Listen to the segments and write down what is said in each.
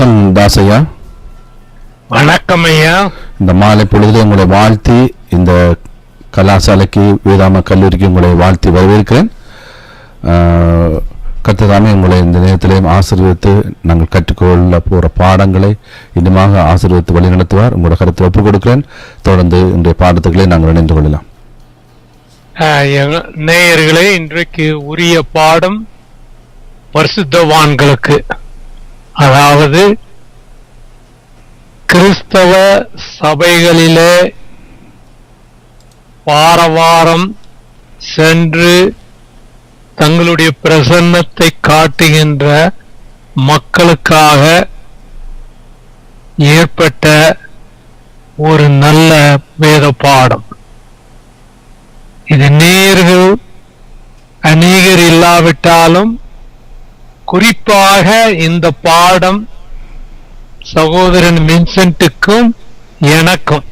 வணக்கம் தாசையா. வணக்கம் ஐயா. இந்த மாலை பொழுது உங்களை வாழ்த்தி இந்த கலாசாலைக்கு வேதாம கல்லூரிக்கு உங்களை வாழ்த்தி வரவேற்கிறேன். கர்த்ததாமே உங்களை இந்த நேரத்திலேயும் ஆசீர்வதித்து நாங்கள் கற்றுக்கொள்ள போகிற பாடங்களை இன்னுமாக ஆசீர்வதித்து வழிநடத்துவார். உங்களோட கருத்தை ஒப்புக் கொடுக்கிறேன். தொடர்ந்து இன்றைய பாடத்துக்களை நாங்கள் இணைந்து கொள்ளலாம். நேயர்களே, இன்றைக்கு உரிய பாடம் பரிசுத்தவான்களுக்கு, அதாவது கிறிஸ்தவ சபைகளிலே வாரம் சென்று தங்களுடைய பிரசன்னத்தை காட்டுகின்ற மக்களுக்காக ஏற்பட்ட ஒரு நல்ல வேத பாடம். இது நேயர்கள் அநேகர் இல்லாவிட்டாலும் குறிப்பாக இந்த பாடம் சகோதரன் வின்சென்ட்டுக்கும் எனக்கும்,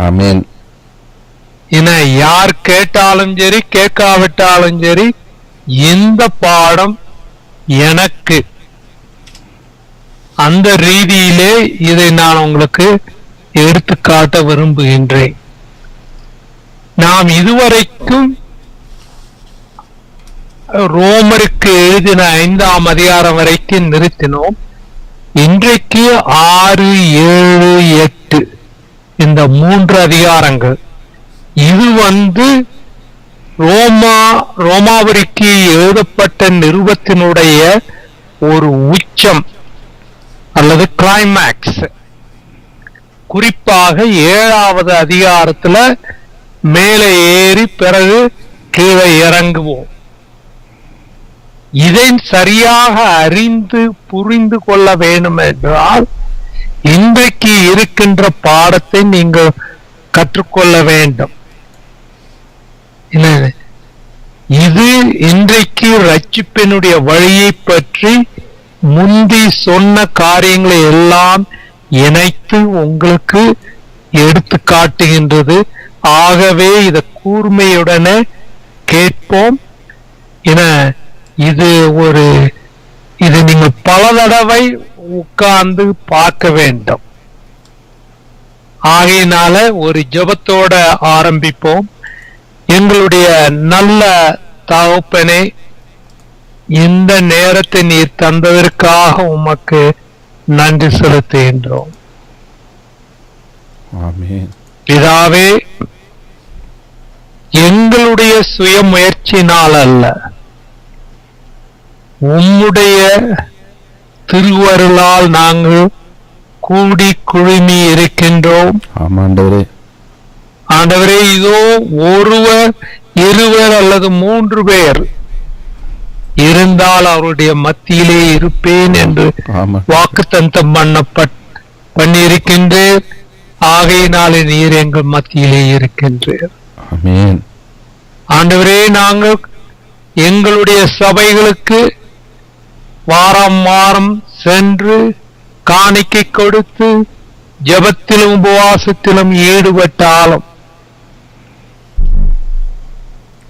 ஆமென், யார் கேட்டாலும் சரி கேட்காவிட்டாலும் சரி, இந்த பாடம் எனக்கு அந்த ரீதியிலே இதை நான் உங்களுக்கு எடுத்துக்காட்ட விரும்புகின்றேன். நாம் இதுவரைக்கும் ரோமருக்கு எழுதின 5ஆம் அதிகாரம் வரைக்கும் நிறுத்தினோம். இன்றைக்கு 6, 7, 8 இந்த 3 அதிகாரங்கள், இது ரோமாவரிக்கு எழுதப்பட்ட நிருபத்தினுடைய ஒரு உச்சம் அல்லது கிளைமேக்ஸ். குறிப்பாக 7வது அதிகாரத்துல மேலே ஏறி பிறகு கீழே இறங்குவோம். இதை சரியாக அறிந்து புரிந்து கொள்ள வேண்டும் என்றால் இன்றைக்கு இருக்கின்ற பாடத்தை நீங்கள் கற்றுக்கொள்ள வேண்டும். இது இன்றைக்கு ரட்சிப்பினுடைய வழியை பற்றி முந்தி சொன்ன காரியங்களை எல்லாம் இணைத்து உங்களுக்கு எடுத்து காட்டுகின்றது. ஆகவே இதை கூர்மையுடனே கேட்போம். இது நீங்க பல தடவை உட்கார்ந்து பார்க்க வேண்டும். ஆகையினால ஒரு ஜெபத்தோட ஆரம்பிப்போம். எங்களுடைய நல்ல தகப்பனே, இந்த நேரத்தை நீர் தந்ததற்காக உமக்கு நன்றி செலுத்துகின்றோம். பிதாவே, எங்களுடைய சுய முயற்சினால் அல்ல, உம்முடைய திருவருளால் நாங்கள் கூடி குழுமி இருக்கின்றோம். ஆண்டவரே, இதோ ஒருவர், இருவர் அல்லது 3 பேர் இருந்தால் அவருடைய மத்தியிலே இருப்பேன் என்று வாக்குத்தத்தம் பண்ணியிருக்கின்றேன். ஆகையினாலே நீர் எங்கள் மத்தியிலே இருக்கின்றீர். ஆண்டவரே, நாங்கள் எங்களுடைய சபைகளுக்கு வாரம் சென்று காணிக்கை கொடுத்து ஜெபத்திலும் உபவாசத்திலும் ஈடுபட்டாலும்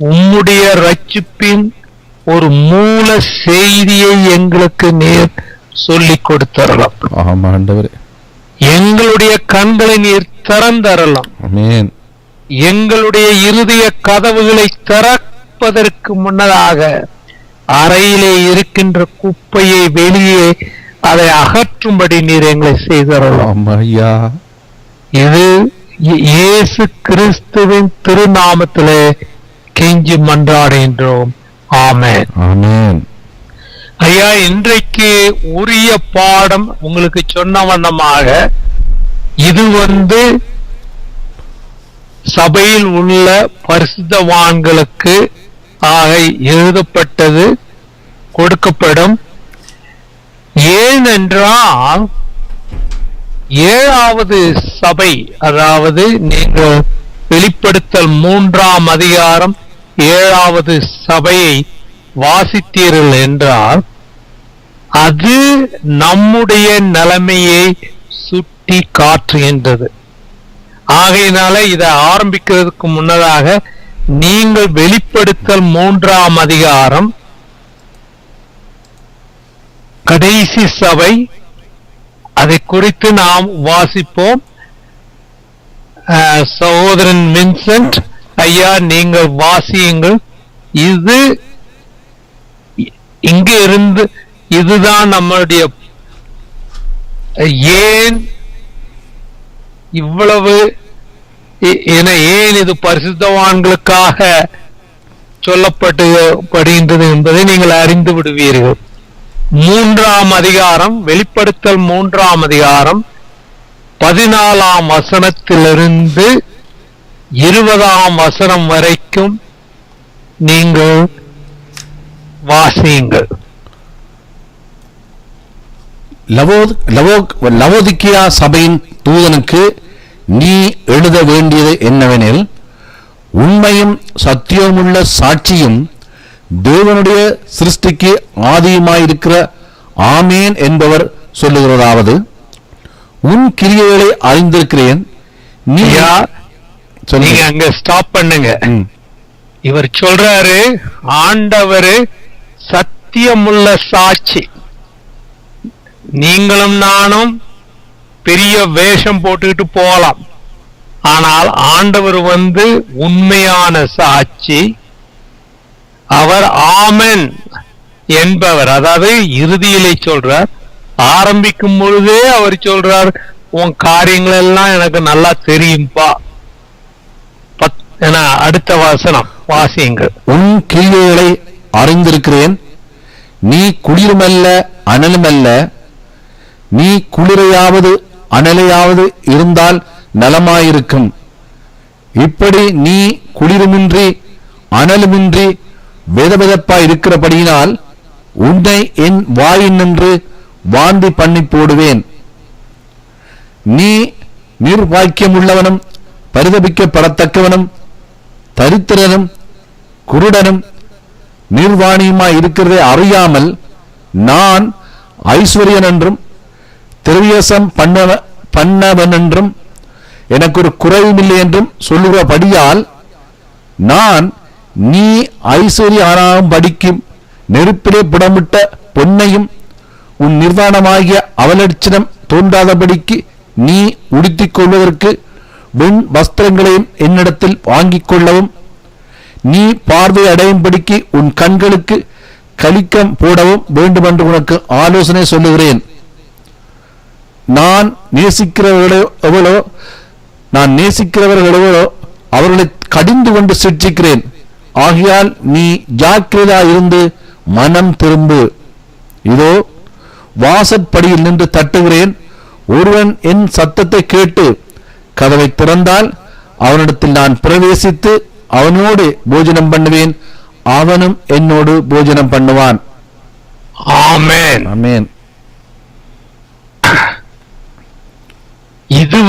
உம்முடைய ரட்சிப்பின் ஒரு மூல செய்தியை எங்களுக்கு நீர் சொல்லிக் கொடுத்தரலாம். எங்களுடைய கண்களை நீர் திறந்தரலாம். எங்களுடைய இருதய கதவுகளை திறப்பதற்கு முன்னதாக அறையிலே இருக்கின்ற குப்பையை வெளியே அதை அகற்றும்படி நீர் எங்களை செய்தரலாம். இது இயேசு கிறிஸ்துவின் திருநாமத்திலே கெஞ்சி மன்றாடுகின்றோம். ஆமென், ஆமென். ஐயா, இன்றைக்கு உரிய பாடம் உங்களுக்கு சொன்ன வண்ணமாக இது சபையில் உள்ள பரிசுத்தவான்களுக்கு ஆக எழுதப்பட்டது, கொடுக்கப்படும். ஏனென்றால் 7வது சபை, அதாவது நீங்கள் வெளிப்படுத்தல் 3ஆம் அதிகாரம் 7வது சபையை வாசித்தீர்கள் என்றால் அது நம்முடைய நிலைமையை சுட்டி காட்டுகின்றது. ஆகையினால இதை ஆரம்பிக்கிறதுக்கு முன்னதாக நீங்கள் வெளிப்படுத்தல் 3ஆம் அதிகாரம் கடைசி சபை அதை குறித்து நாம் வாசிப்போம். சகோதரன் வின்சென்ட் ஐயா, நீங்கள் வாசியுங்கள். இது இங்க இருந்து இதுதான் நம்மளுடைய ஏன் இவ்வளவு ஏன் இது பரிசுத்தவான்களுக்காக சொல்லப்படுகின்றது என்பதை நீங்கள் அறிந்து விடுவீர்கள். 3ஆம் அதிகாரம், வெளிப்படுத்தல் 3ஆம் அதிகாரம் 14ஆம் வசனத்திலிருந்து 20ஆம் வசனம் வரைக்கும் நீங்கள் வாசியுங்கள். லவோதிக்கியா சபையின் தூதனுக்கு நீ எழுத வேண்டியது என்னவெனில், உண்மையும் சத்தியமுள்ள சாட்சியும் தேவனுடைய சிருஷ்டிக்கு ஆதியுமாயிருக்கிற ஆமேன் என்பவர் சொல்லுகிறதாவது, உன் கிரியைகளை அறிந்திருக்கிறேன். நீங்க அங்க ஸ்டாப் பண்ணுங்க. இவர் சொல்றாரு, ஆண்டவரு சத்தியமுள்ள சாட்சி. நீங்களும் நானும் பெரிய வேஷம் போட்டுக்கிட்டு போகலாம், ஆனால் ஆண்டவர் உண்மையான சாட்சி. அவர் ஆமென் என்பவர். அதாவது இறுதியிலே சொல்றார், ஆரம்பிக்கும் பொழுதே அவர் சொல்றார், உன் காரியங்கள் எல்லாம் எனக்கு நல்லா தெரியும்பா. அடுத்த வசனம் வாசியுங்கள். உன் கிரியைகளை அறிந்திருக்கிறேன். நீ குளிருமல்ல அனலுமல்ல. நீ குளிரையாவது அனலையாவது இருந்தால் நலமாயிருக்கும். இப்படி நீ குளிருமின்றி அனலுமின்றி வெதவெதப்பாய் இருக்கிறபடியினால் உன்னை என் வாயினின்று வாந்தி பண்ணி போடுவேன். நீ நிர்வாக்கியமுள்ளவனும் பரிதபிக்கப்படத்தக்கவனும் தரித்திரனும் குருடனும் நிர்வாணியுமாய் இருக்கிறதை அறியாமல் நான் ஐஸ்வர்யன் என்றும் திரவியசம் பண்ணவன் என்றும் எனக்கு ஒரு குறைவுமில்லை என்றும் சொல்லுகிறபடியால் நான் நீ ஐஸ்வர்யானாகும் படிக்கும் நெருப்பிலே புடமிட்ட பொன்னையும் உன் நிர்வாணமாகிய அவலட்சணம் தோன்றாதபடிக்கு நீ உடுத்திக் கொள்வதற்கு வெண் வஸ்திரங்களையும் என்னிடத்தில் வாங்கிக் கொள்ளவும், நீ பார்வை அடையும்படிக்கு உன் கண்களுக்கு கலிக்கம் போடவும் வேண்டும் என்று உனக்கு ஆலோசனை சொல்லுகிறேன். நான் நேசிக்கிறவர்களோ அவர்களை கடிந்து கொண்டு சிட்சிக்கிறேன். ஆகையால் நீ ஜாக்கிரதா இருந்து மனம் திரும்பு. இதோ வாசற்படியில் நின்று தட்டுகிறேன். ஒருவன் என் சத்தத்தை கேட்டு கதவை திறந்தால் அவனிடத்தில் நான் பிரவேசித்து அவனோடு போஜனம் பண்ணுவேன், அவனும் என்னோடு போஜனம் பண்ணுவான். ஆமென். ஆமென். இது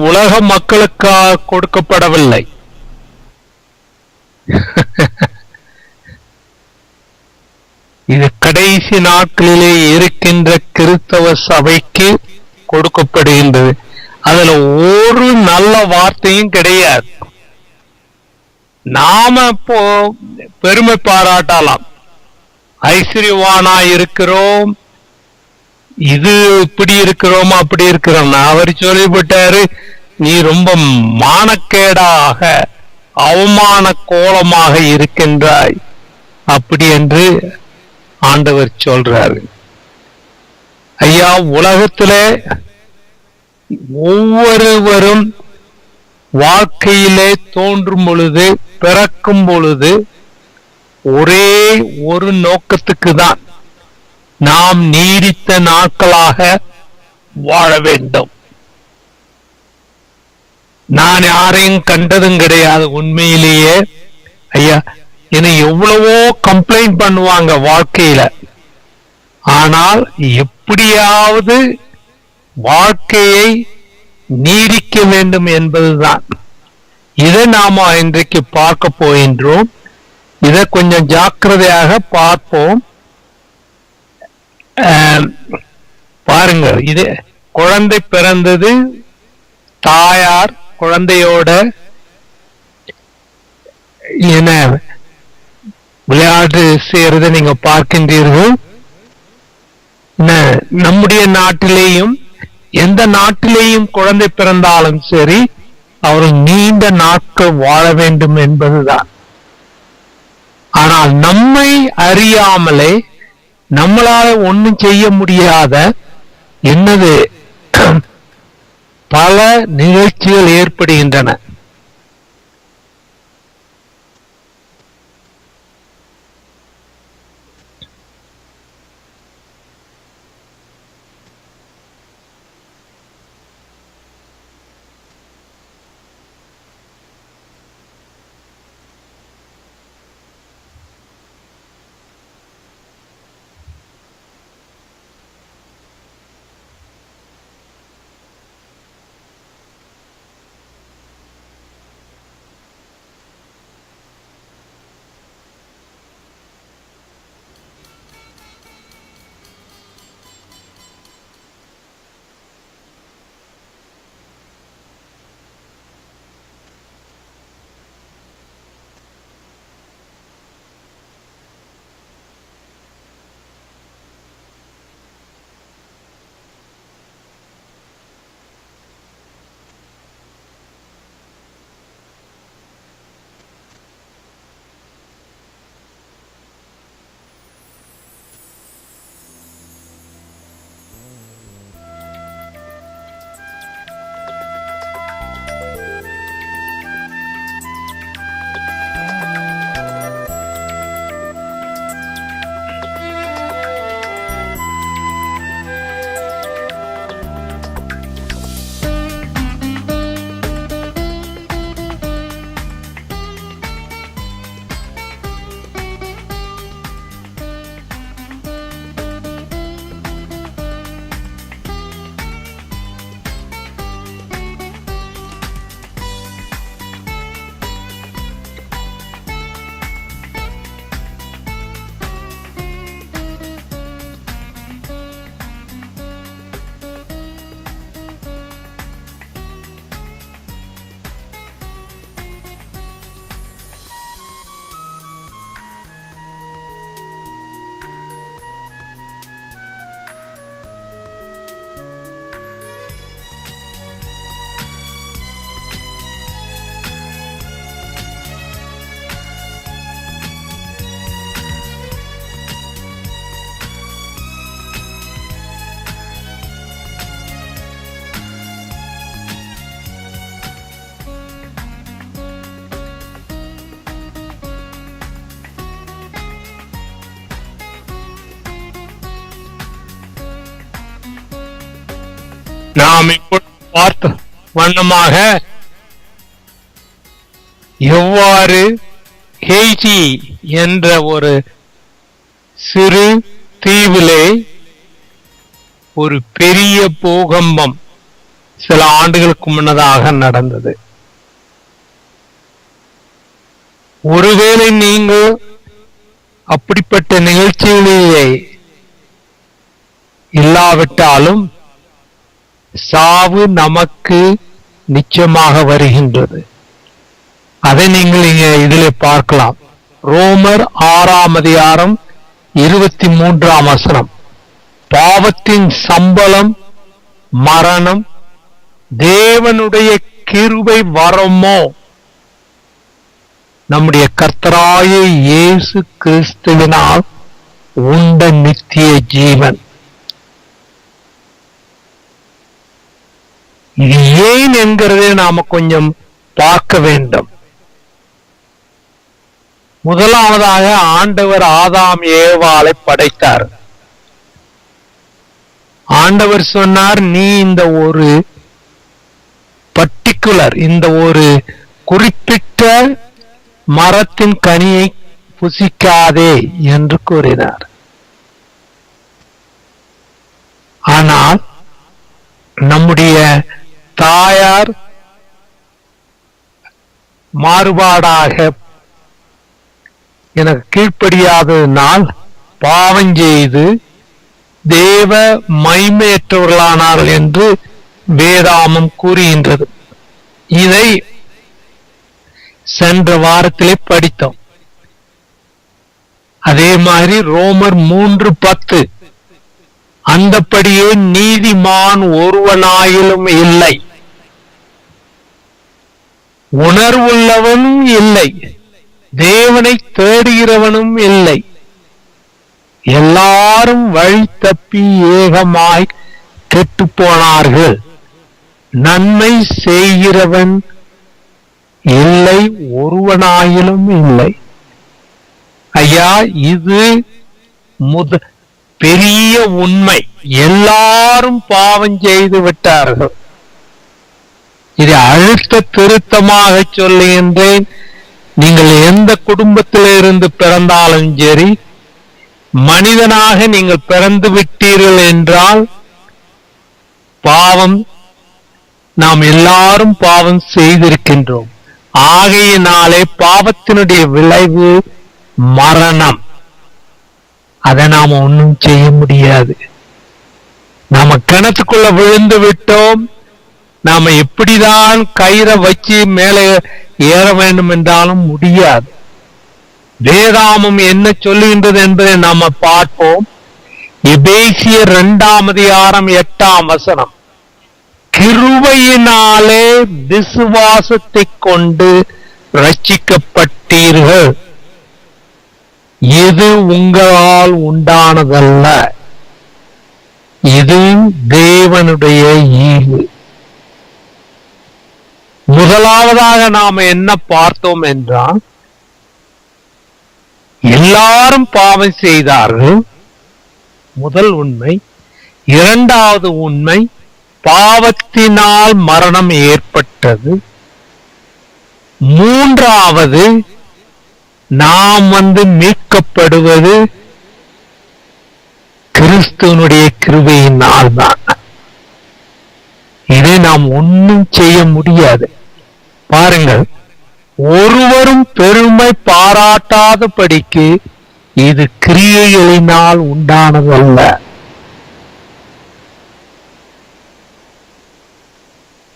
உலக மக்களுக்காக கொடுக்கப்படவில்லை. இது கடைசி நாட்களிலே இருக்கின்ற கிறிஸ்தவ சபைக்கு கொடுக்கப்படுகின்றது. அதுல ஒரு நல்ல வார்த்தையும் கிடையாது. நாம இப்போ பெருமை பாராட்டலாம், ஐஸ்வர்யவானா இருக்கிறோம், இது இப்படி இருக்கிறோம் அப்படி இருக்கிறோம். அவர் சொல்லிவிட்டாரு, நீ ரொம்ப மானக்கேடாக அவமான கோலமாக இருக்கின்றாய் அப்படி என்று ஆண்டவர் சொல்றாரு. ஐயா, உலகத்திலே ஒவ்வொருவரும் வாழ்க்கையிலே தோன்றும் பொழுது, பிறக்கும் பொழுது ஒரே ஒரு நோக்கத்துக்கு தான், நாம் நீடித்த நாட்களாக வாழ வேண்டும். நான் யாரையும் கண்டதும் கிடையாது உண்மையிலேயே. ஐயா, என்னை எவ்வளவோ கம்ப்ளைண்ட் பண்ணுவாங்க வாழ்க்கையில. ஆனால் எப்படியாவது வாழ்க்கையை நீடிக்க வேண்டும் என்பதுதான். இதை நாம இன்றைக்கு பார்க்க போகின்றோம். இதை கொஞ்சம் ஜாக்கிரதையாக பார்ப்போம். பாருங்க, இது குழந்தை பிறந்தது, தாயார் குழந்தையோட என்ன விளையாட்டு செய்யறதை நீங்க பார்க்கின்றீர்கள். நம்முடைய நாட்டிலேயும் எந்த நாட்டிலேயும் குழந்தை பிறந்தாலும் சரி, அவர்கள் நீண்ட நாட்கள் வாழ வேண்டும் என்பதுதான். ஆனால் நம்மை அறியாமலே நம்மளால ஒன்றும் செய்ய முடியாத என்னது பல நிகழ்ச்சிகள் ஏற்படுகின்றன. நாம் இப்பொழுது பார்த்த வண்ணமாக எவ்வாறு ஹெய்டி என்ற ஒரு சிறு தீவிலே ஒரு பெரிய பூகம்பம் சில ஆண்டுகளுக்கு முன்னதாக நடந்தது. ஒருவேளை நீங்கள் அப்படிப்பட்ட நிகழ்ச்சிகளிலே இல்லாவிட்டாலும் சாவு நமக்கு நிச்சயமாக வருகின்றது. அதை நீங்கள் இங்க இதிலே பார்க்கலாம். ரோமர் 6:23 பாவத்தின் சம்பளம் மரணம், தேவனுடைய கிருபை வரமோ நம்முடைய கர்த்தராகிய இயேசு கிறிஸ்துவினால் உண்ட நித்திய ஜீவன். இது ஏன் என்கிறதை நாம கொஞ்சம் பார்க்க வேண்டும். முதலாவதாக ஆண்டவர் ஆதாம் ஏவாளை படைத்தார். ஆண்டவர் சொன்னார், நீ இந்த ஒரு பர்டிகுலர், இந்த ஒரு குறிப்பிட்ட மரத்தின் கனியை புசிக்காதே என்று கூறினார். ஆனால் நம்முடைய தாயார் மாறுபாடாக எனக்கு கீழ்ப்படியாததினால் பாவம் செய்து தேவ மைமையற்றவர்களானார்கள் என்று வேதாமம் கூறுகின்றது. இதை சென்ற வாரத்திலே படித்தோம். அதே மாதிரி ரோமர் 3:10 அந்தப்படியே நீதிமான் ஒருவனாயிலும் இல்லை, உணர்வுள்ளவனும் இல்லை, தேவனை தேடுகிறவனும் இல்லை. எல்லாரும் வழி தப்பி ஏகமாய் கெட்டு போனார்கள், நன்மை செய்கிறவன் இல்லை, ஒருவனாயிலும் இல்லை. ஐயா, இது பெரிய உண்மை. எல்லாரும் பாவம் செய்து விட்டார்கள். இதை அழுத்த திருத்தமாக சொல்லுகின்றேன். நீங்கள் எந்த குடும்பத்திலிருந்து பிறந்தாலும் சரி, மனிதனாக நீங்கள் பிறந்து விட்டீர்கள் என்றால் பாவம், நாம் எல்லாரும் பாவம் செய்திருக்கின்றோம். ஆகையினாலே பாவத்தினுடைய விளைவு மரணம். அதை நாம ஒன்றும் செய்ய முடியாது. நாம கிணத்துக்குள்ள விழுந்து விட்டோம். நாம எப்படிதான் கயிறை வச்சு மேலே ஏற வேண்டும் என்றாலும் முடியாது. வேதாமம் என்ன சொல்லுகின்றது என்பதை நாம பார்ப்போம். எபேசியர் 2:8 கிருபையினாலே விசுவாசத்தை கொண்டு ரட்சிக்கப்பட்டீர்கள், இது உங்களால் உண்டானதல்ல, இது தேவனுடைய ஈவு. முதலாவதாக நாம என்ன பார்த்தோம் என்றால், எல்லாரும் பாவம் செய்தார்கள், முதல் உண்மை. இரண்டாவது உண்மை, பாவத்தினால் மரணம் ஏற்பட்டது. மூன்றாவது, நாம் மீட்கப்படுவது கிறிஸ்துவனுடைய கிருபையினால் தான். இதை நாம் ஒன்றும் செய்ய முடியாது. பாருங்கள், ஒருவரும் பெருமை பாராட்டாதபடிக்கு இது கிரியைகளினால் உண்டானதல்ல.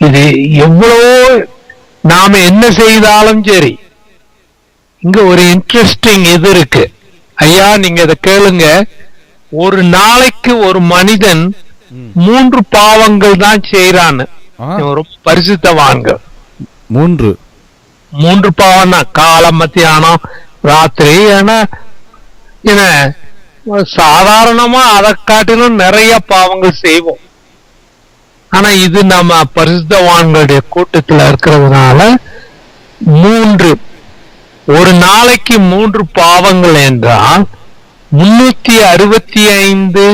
இது எவ்வளவோ நாம என்ன செய்தாலும் சரி. இங்க ஒரு இன்ட்ரெஸ்டிங் இது இருக்கு ஐயா, நீங்க இதை கேளுங்க. ஒரு நாளைக்கு ஒரு மனிதன் 3 பாவங்கள் தான் செய்யறான்னு. ரொம்ப பரிசுத்தவான்கள் 3 பாவம் தான், காலம், மத்தியானம், ராத்திரி. ஏன்னா சாதாரணமா அதை காட்டிலும் நிறைய பாவங்கள் செய்வோம். ஆனா இது நம்ம பரிசுத்தவான்களுடைய கூட்டத்தில் இருக்கிறதுனால 3, ஒரு நாளைக்கு 3 பாவங்கள் என்றால் 365,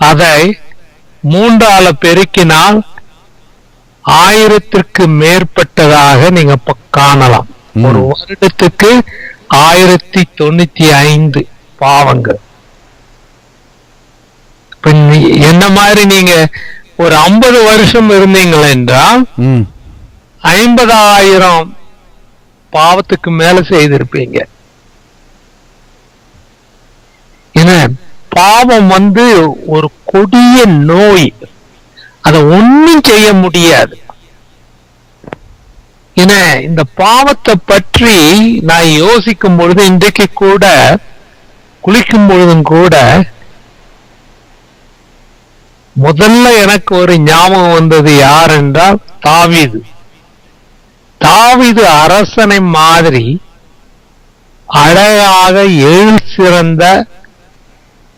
அதை 3ஆல பெருக்கினால் 1000ற்கு மேற்பட்டதாக நீங்க காணலாம். ஒரு வருடத்துக்கு 1095 பாவங்கள். என்ன மாதிரி நீங்க ஒரு 50 வருஷம் இருந்தீங்கள் என்றால் 50,000 பாவத்துக்கு மேல செய்திருப்பீங்க. ஏன்னா பாவம் ஒரு கொடிய நோய், அதை ஒன்னும் செய்ய முடியாது. ஏன்னா இந்த பாவத்தை பற்றி நான் யோசிக்கும் பொழுது, இன்றைக்கு கூட குளிக்கும் பொழுதும் கூட முதல்ல எனக்கு ஒரு ஞாபகம் வந்தது யார் என்றால் தாவீது. தாவீது அரசனை மாதிரி அழகாக சிறந்த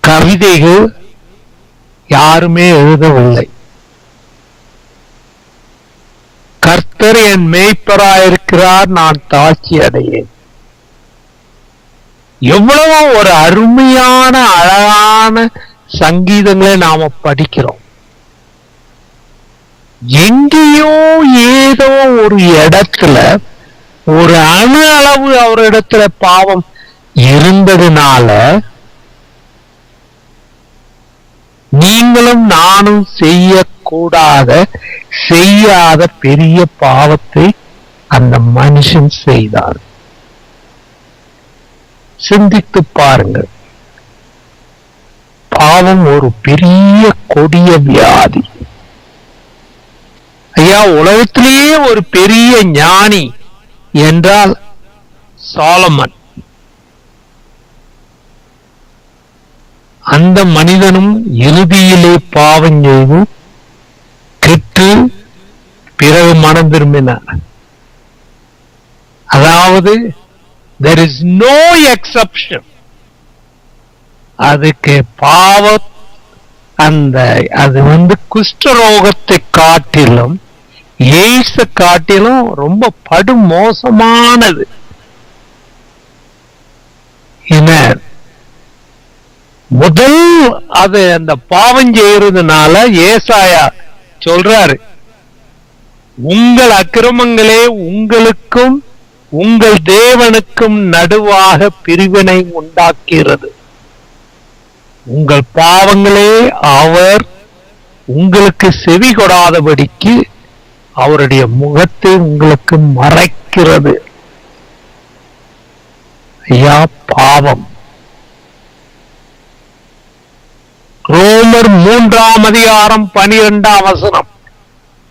கவிதைகள் யாருமே எழுதவில்லை. கர்த்தர் என் மேய்ப்பராயிருக்கிறார், நான் தாட்சி அடையேன். எவ்வளவோ ஒரு அருமையான அழகான சங்கீதங்களை நாம படிக்கிறோம். எங்கேயோ ஏதோ ஒரு இடத்துல ஒரு அணு அளவு அவரிடத்துல பாவம் இருந்ததுனால நீங்களும் நானும் செய்யாத பெரிய பாவத்தை அந்த மனுஷன் செய்தார். சிந்தித்து பாருங்கள். பாவம் ஒரு பெரிய கொடிய வியாதி. ஐயா, உலகத்திலேயே ஒரு பெரிய ஞானி என்றால் சாலமன். அந்த மனிதனும் இறுதியிலே பாவம் செய்து கெட்டு பிறகு மனம் திரும்பினார். அதாவது there is no exception. அதுக்கு அது குஷ்டரோகத்தை காட்டிலும் எய்ட்ஸை காட்டிலும் ரொம்ப படுமோசமானது. முதல் அது அந்த பாவம் செய்யறதுனால ஏசாயா சொல்றாரு, உங்கள் அக்கிரமங்களே உங்களுக்கும் உங்கள் தேவனுக்கும் நடுவாக பிரிவினை உண்டாக்குகிறது. உங்கள் பாவங்களே அவர் உங்களுக்கு செவி கொடாதபடிக்கு அவருடைய முகத்தை உங்களுக்கு மறைக்கிறது. ஐயா, பாவம். ரோமர் 3:12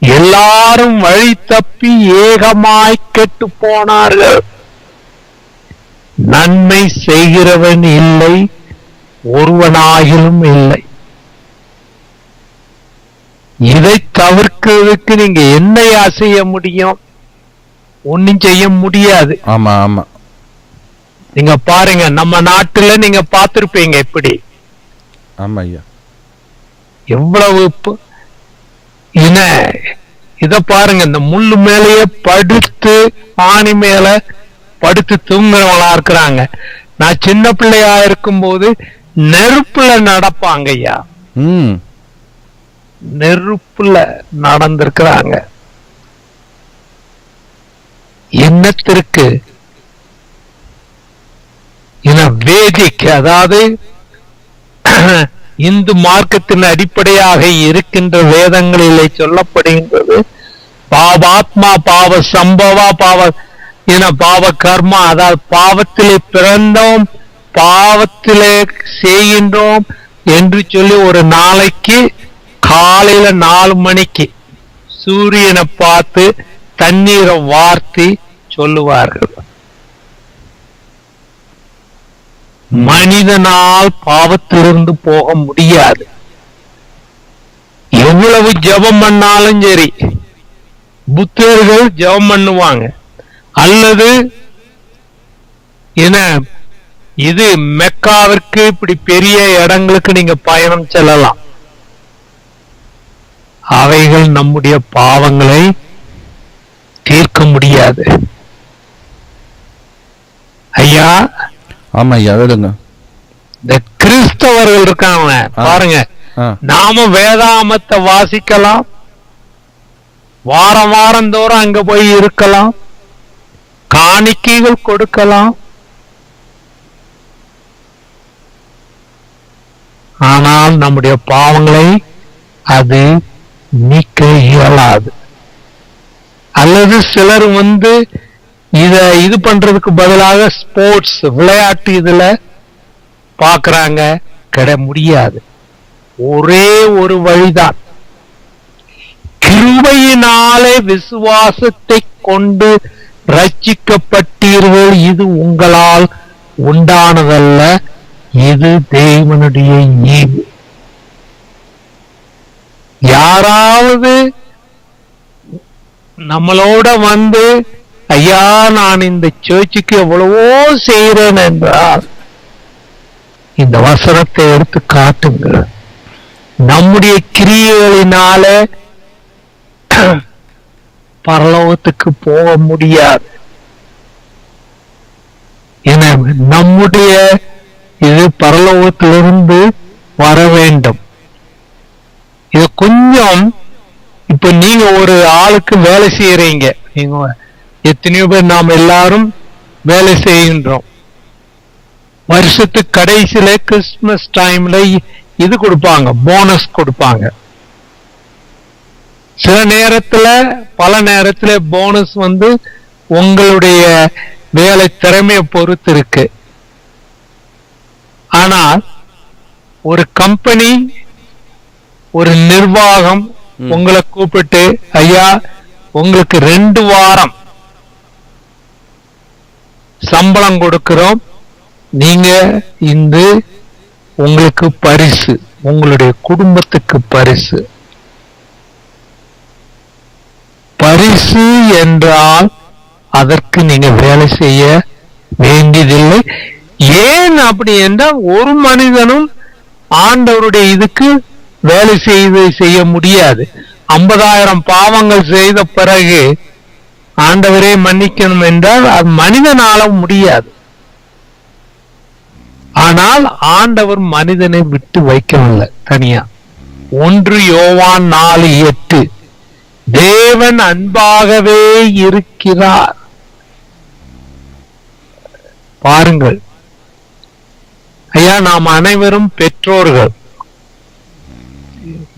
எல்லாரும் வழி தப்பி ஏகமாய் கெட்டு போனார்கள், நன்மை செய்கிறவன் இல்லை, ஒருவனாகிலும் இல்லை. இதை தவிர்க்கிறதுக்கு நீங்க என்னையா செய்ய முடியும்? ஒன்னும் செய்ய முடியாது. ஆமா ஆமா. நீங்க பாருங்க, நம்ம நாட்டுல நீங்க பார்த்திருப்பீங்க எப்படி. ஆமா ஐயா. எவ்வளவு இத பாருங்க, இந்த முள்ளு மேலேயே படுத்து ஆணி மேல படுத்து தூங்குறவங்களா இருக்கிறாங்க. நான் சின்ன பிள்ளையா இருக்கும் போது நெருப்புல நடப்பாங்க ஐயா. நெருப்புல நடந்திருக்கிறாங்க. என்னத்திற்கு? வேதிக், அதாவது இந்து மார்க்கத்தின் அடிப்படையாக இருக்கின்ற வேதங்களிலே சொல்லப்படுகின்றது, பாவாத்மா பாவ சம்பவா பாவ கர்மா, அதாவது பாவத்திலே பிறந்தோம் பாவத்திலே செய்கின்றோம் என்று சொல்லி ஒரு நாளைக்கு காலையில 4 மணிக்கு சூரியனை பார்த்து தண்ணீரை வார்த்தி சொல்லுவார்கள். மனிதனால் பாவத்திலிருந்து போக முடியாது. எவ்வளவு ஜெபம் பண்ணாலும் சரி, புத்தர்கள் ஜெபம் பண்ணுவாங்க. அல்லது இது மெக்காவிற்கு இப்படி பெரிய இடங்களுக்கு நீங்க பயணம் செல்லலாம். அவைகள் நம்முடைய பாவங்களை தீர்க்க முடியாது. ஐயா, ஆமா ஐயா, வேடுங்க. இந்த கிறிஸ்தவர்கள் இருக்காங்க பாருங்க, நாம வேதாமத்தை வாசிக்கலாம், வாரம் வாரந்தோறும் அங்க போய் இருக்கலாம், காணிக்கைகள் கொடுக்கலாம். ஆனால் நம்முடைய பாவங்களை அது நீக்க இயலாது. அல்லது சிலர் இது பண்றதுக்கு பதிலாக ஸ்போர்ட்ஸ் விளையாட்டு இதுல பாக்குறாங்க. முடியாது. ஒரே ஒரு வழிதான், கிருபையினாலே விசுவாசத்தை கொண்டு ரட்சிக்கப்பட்டீர்கள். இது உங்களால் உண்டானதல்ல, இது தேவனுடைய ஈவு. யாராவது நம்மளோட ஐயா நான் இந்த சர்ச்சுக்கு எவ்வளவோ செய்யறேன் என்றால் இந்த வசனத்தை எடுத்து காட்டுங்க. நம்முடைய கிரியைகளினால பரலோகத்துக்கு போக முடியாது. எனவே நம்முடைய இது பரலோகத்திலிருந்து வர வேண்டும். இது கொஞ்சம் இப்ப நீங்க ஒரு ஆளுக்கு வேலை செய்யறீங்க, நீங்க எத்தனையோ பேர் நாம் எல்லாரும் வேலை செய்கின்றோம். வருஷத்துக்கு கடைசியில கிறிஸ்துமஸ் டைம்ல இது கொடுப்பாங்க, போனஸ் கொடுப்பாங்க. சில நேரத்துல பல நேரத்துல போனஸ் உங்களுடைய வேலை திறமையை பொறுத்து இருக்கு. ஆனால் ஒரு கம்பெனி, ஒரு நிர்வாகம் உங்களை கூப்பிட்டு, ஐயா உங்களுக்கு 2 வாரம் சம்பளம் கொடுக்கிறோம், நீங்க இந்த உங்களுக்கு பரிசு, உங்களுடைய குடும்பத்துக்கு பரிசு. பரிசு என்றால் அதற்கு நீங்க வேலை செய்ய வேண்டியதில்லை. ஏன் அப்படி என்றால் ஒரு மனிதனும் ஆண்டவருடைய இதுக்கு வேலை செய்ய முடியாது. 50,000 பாவங்கள் செய்த பிறகு ஆண்டவரே மன்னிக்கணும் என்றால் அது மனிதனால முடியாது. ஆனால் ஆண்டவர் மனிதனை விட்டு வைக்கவில்லை தனியா. 1 யோவான் 4:8 தேவன் அன்பாகவே இருக்கிறார். பாருங்கள் ஐயா, நாம் அனைவரும் பெற்றோர்கள்.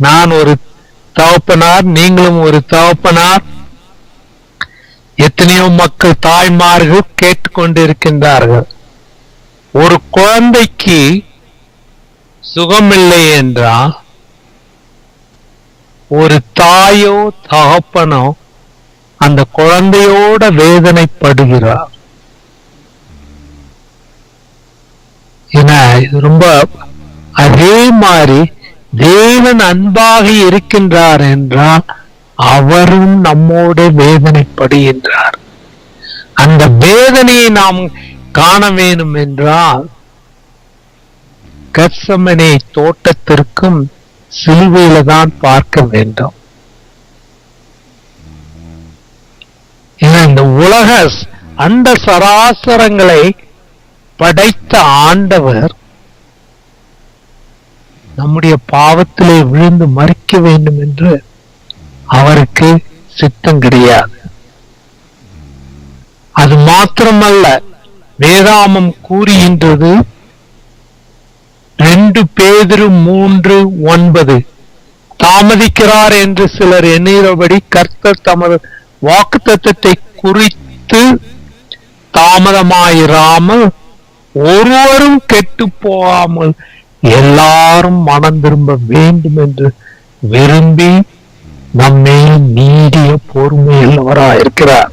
நான் ஒரு தகப்பனார், நீங்களும் ஒரு தகப்பனார். எத்தனையோ மக்கள் தாய்மார்கள் கேட்டுக்கொண்டிருக்கின்றார்கள். ஒரு குழந்தைக்கு சுகமில்லை என்றால் ஒரு தாயோ தகப்பனோ அந்த குழந்தையோட வேதனைப்படுகிறார். ஏன்னா இது ரொம்ப அதே மாதிரி தேவன் அன்பாக இருக்கின்றார் என்றால் அவரும் நம்மோடு வேதனைப்படுகின்றார். அந்த வேதனையை நாம் காண வேண்டும் என்றால் கெத்செமனே தோட்டத்திற்கும் சிலுவையில தான் பார்க்க வேண்டும். ஏன்னா இந்த உலக அண்ட சராசரங்களை படைத்த ஆண்டவர் நம்முடைய பாவத்திலே விழுந்து மறிக்க வேண்டும் என்று அவருக்கு சித்தம் கிடையாது. அது மாத்திரமல்ல, வேதாமம் கூறுகின்றது 2 பேதுரு 3:9 தாமதிக்கிறார் என்று சிலர் எண்ணுகிறபடி கர்த்தர் தமது வாக்குத்தத்தத்தை குறித்து தாமதமாயிராமல் ஒருவரும் கெட்டு போகாமல் எல்லாரும் மனம் திரும்ப வேண்டும் என்று விரும்பி நம்மை நீடிய பொறுமையுள்ளவராயிருக்கிறார்.